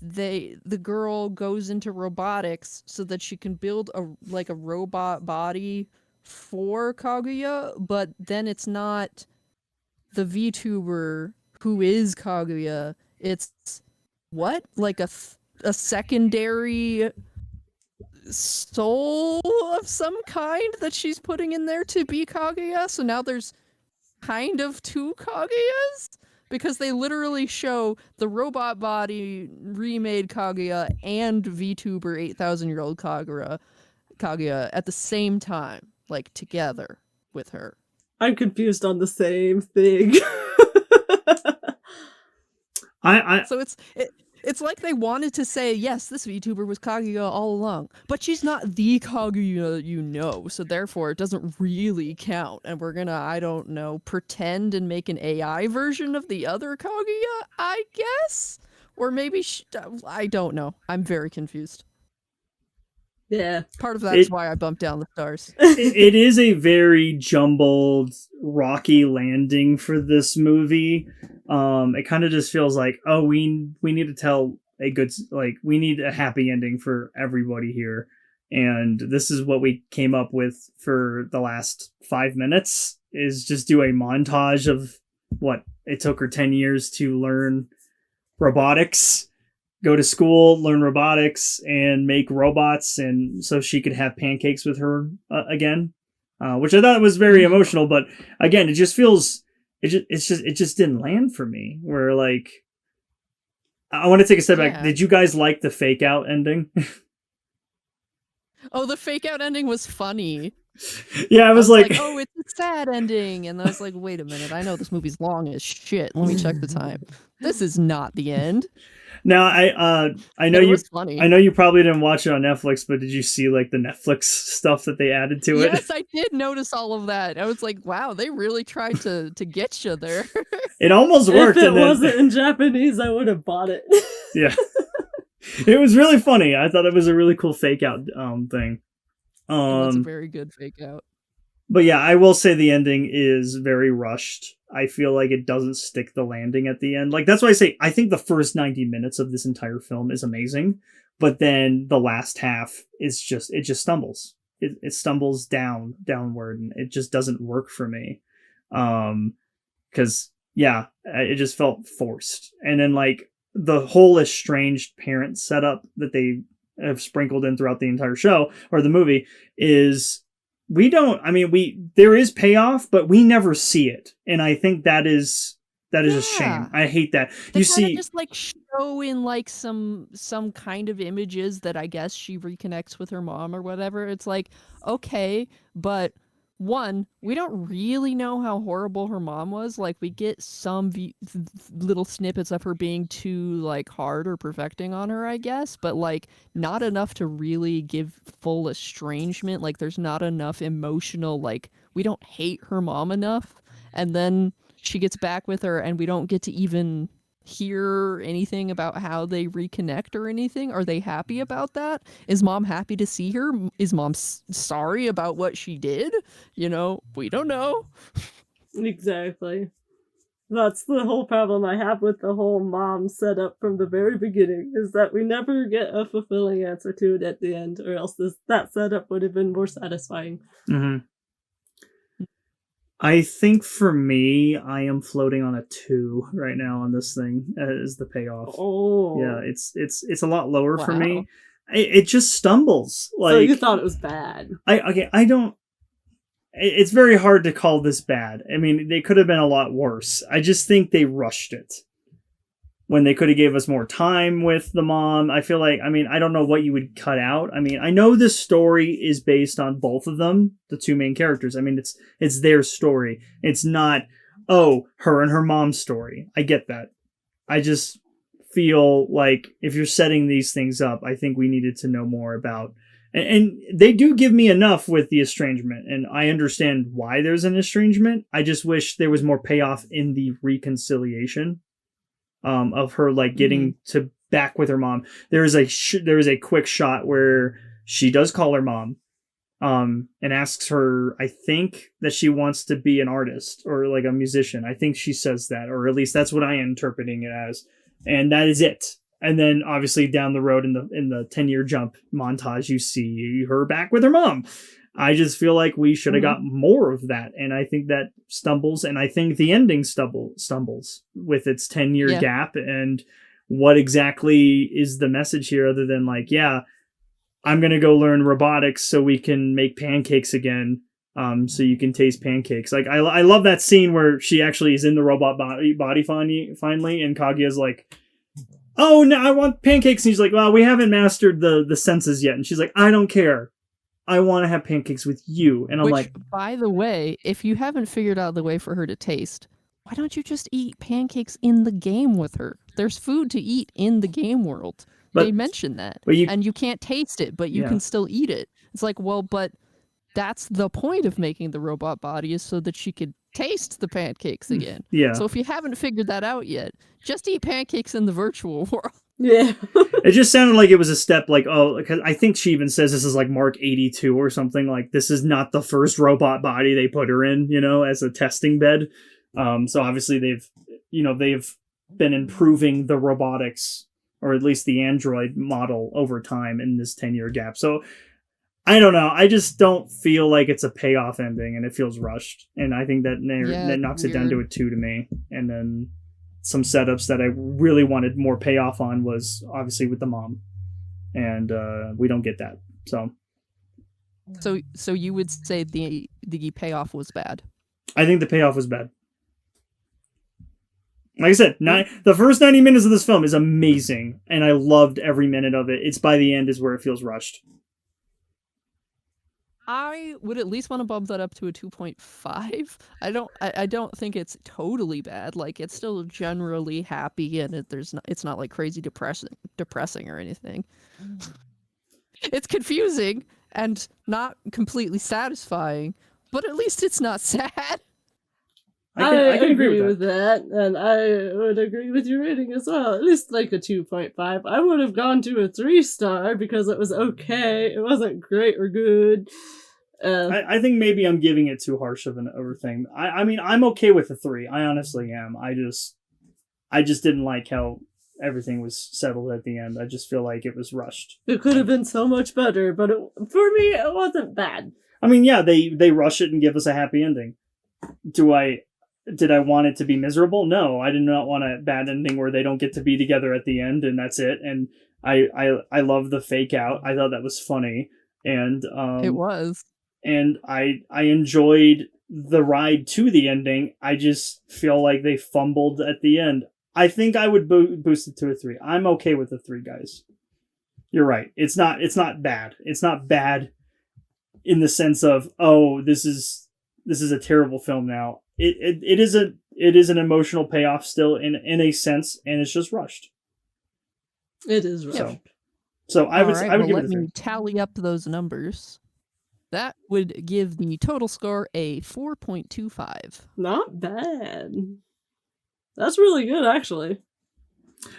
the girl goes into robotics so that she can build a robot body for Kaguya, but then it's not the VTuber who is Kaguya. It's what? Like a secondary soul of some kind that she's putting in there to be Kaguya. So now there's kind of 2 Kaguyas? Because they literally show the robot body remade Kaguya and VTuber 8,000-year-old Kaguya at the same time, like together with her. I'm confused on the same thing. So It's like they wanted to say, yes, this VTuber was Kaguya all along, but she's not the Kaguya you know, so therefore it doesn't really count. And we're gonna, I don't know, pretend and make an AI version of the other Kaguya, I guess? Or maybe, I don't know. I'm very confused. Yeah. Part of that is why I bumped down the stars. It is a very jumbled, rocky landing for this movie. It kind of just feels like, oh, we need to tell a good, like, we need a happy ending for everybody here. And this is what we came up with for the last 5 minutes, is just do a montage of what it took her 10 years to learn robotics, go to school, learn robotics, and make robots, and so she could have pancakes with her again, which I thought was very emotional. But again, it just feels it just didn't land for me. Where like, I want to take a step back. Did you guys like the fake out ending? Oh, the fake out ending was funny. Yeah, I was like, oh, it's a sad ending, and I was like, wait a minute, I know this movie's long as shit. Let me check the time. This is not the end. Now I know you probably didn't watch it on Netflix, but did you see like the Netflix stuff that they added to it? Yes, I did notice all of that. I was like, wow, they really tried to get you there. It almost worked. If it wasn't in Japanese, I would have bought it. Yeah, it was really funny. I thought it was a really cool fake out thing. That's a very good fake out. But yeah, I will say the ending is very rushed. I feel like it doesn't stick the landing at the end. Like, that's why I say I think the first 90 minutes of this entire film is amazing, but then the last half is just, it just stumbles. It stumbles downward, and it just doesn't work for me. Because yeah, it just felt forced. And then like the whole estranged parent setup that they have sprinkled in throughout the entire show or the movie is, there is payoff, but we never see it. And I think that is a shame. I hate that. They just like show in like some kind of images that I guess she reconnects with her mom or whatever. It's like, okay, but one, we don't really know how horrible her mom was. Like, we get some little snippets of her being too like hard or perfecting on her, I guess, but like not enough to really give full estrangement. Like, there's not enough emotional, like, we don't hate her mom enough. And then she gets back with her and we don't get to even hear anything about how they reconnect or anything. Are they happy about that? Is mom happy to see her? Is mom sorry about what she did? You know, we don't know. Exactly. That's the whole problem I have with the whole mom setup from the very beginning, is that we never get a fulfilling answer to it at the end, or else that setup would have been more satisfying. Mm-hmm. I think for me, I am floating on a 2 right now on this thing as the payoff. Oh, yeah, it's a lot lower for me. It just stumbles. Like, so you thought it was bad? I don't. It's very hard to call this bad. I mean, they could have been a lot worse. I just think they rushed it when they could have gave us more time with the mom. I feel like, I don't know what you would cut out. I know this story is based on both of them, the two main characters. It's their story. It's not, her and her mom's story. I get that. I just feel like if you're setting these things up, I think we needed to know more about, and they do give me enough with the estrangement, and I understand why there's an estrangement. I just wish there was more payoff in the reconciliation. Of her like getting to back with her mom. There is a quick shot where she does call her mom, and asks her, I think, that she wants to be an artist or like a musician. I think she says that, or at least that's what I am interpreting it as, and that is it. And then obviously down the road in the 10-year jump montage, you see her back with her mom. I just feel like we should have got more of that, and I think that stumbles, and I think the ending stumbles with its 10-year gap, and what exactly is the message here other than like, yeah, I'm going to go learn robotics so we can make pancakes again, so you can taste pancakes. Like, I love that scene where she actually is in the robot body finally, and Kaguya's like, oh, no, I want pancakes, and he's like, well, we haven't mastered the senses yet, and she's like, I don't care. I want to have pancakes with you. And I'm like, by the way, if you haven't figured out the way for her to taste, why don't you just eat pancakes in the game with her? There's food to eat in the game world. They mention that. And you can't taste it, but you can still eat it. It's like, well, but that's the point of making the robot body, is so that she could taste the pancakes again. Yeah. So if you haven't figured that out yet, just eat pancakes in the virtual world. Yeah. It just sounded like it was a step like, oh, because I think she even says this is like Mark 82 or something, like this is not the first robot body they put her in, as a testing bed. So obviously they've been improving the robotics, or at least the android model, over time in this 10-year gap. So I don't know. I just don't feel like it's a payoff ending, and it feels rushed. And I think that knocks it down to a 2 to me. And then some setups that I really wanted more payoff on was obviously with the mom. And we don't get that. So you would say the payoff was bad? I think the payoff was bad. Like I said, the first 90 minutes of this film is amazing, and I loved every minute of it. It's by the end is where it feels rushed. I would at least want to bump that up to a 2.5. I don't think it's totally bad. Like, it's still generally happy, and it's not like crazy depressing or anything. It's confusing and not completely satisfying, but at least it's not sad. I can agree with that, and I would agree with your rating as well. At least like a 2.5. I would have gone to a 3-star because it was okay. It wasn't great or good. I think maybe I'm giving it too harsh of an thing. I mean, I'm okay with a 3. I honestly am. I just didn't like how everything was settled at the end. I just feel like it was rushed. It could have been so much better, but for me, it wasn't bad. I mean, yeah, they rush it and give us a happy ending. Did I want it to be miserable? No, I did not want a bad ending where they don't get to be together at the end and that's it. And I love the fake out. I thought that was funny. And it was. And I enjoyed the ride to the ending. I just feel like they fumbled at the end. I think I would boost it to a 3. I'm okay with a 3, guys. You're right. It's not bad. It's not bad in the sense of, oh, this is a terrible film now. It is an emotional payoff still in a sense, and it's just rushed. It is rushed. So I would give it a 3. Let me tally up those numbers. That would give the total score a 4.25. Not bad. That's really good, actually.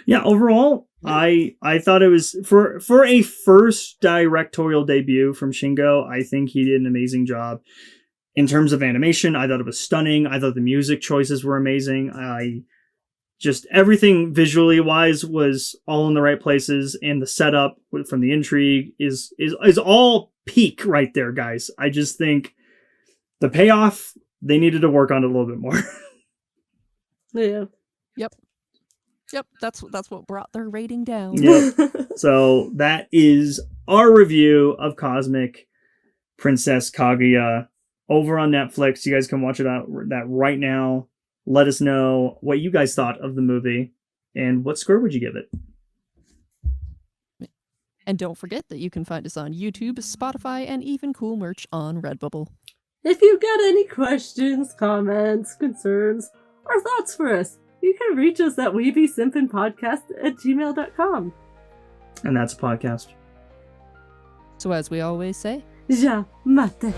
Yeah, overall, I thought it was for a first directorial debut from Shingo. I think he did an amazing job. In terms of animation, I thought it was stunning. I thought the music choices were amazing. Everything visually wise was all in the right places, and the setup from the intrigue is all peak right there, guys. I just think the payoff, they needed to work on it a little bit more. Yeah. Yep. That's what brought their rating down. Yep. So that is our review of Cosmic Princess Kaguya over on Netflix. You guys can watch that right now. Let us know what you guys thought of the movie, and what score would you give it? And don't forget that you can find us on YouTube, Spotify, and even cool merch on Redbubble. If you've got any questions, comments, concerns, or thoughts for us, you can reach us at weebysimpinpodcast@gmail.com. And that's a podcast. So as we always say, Ja mate.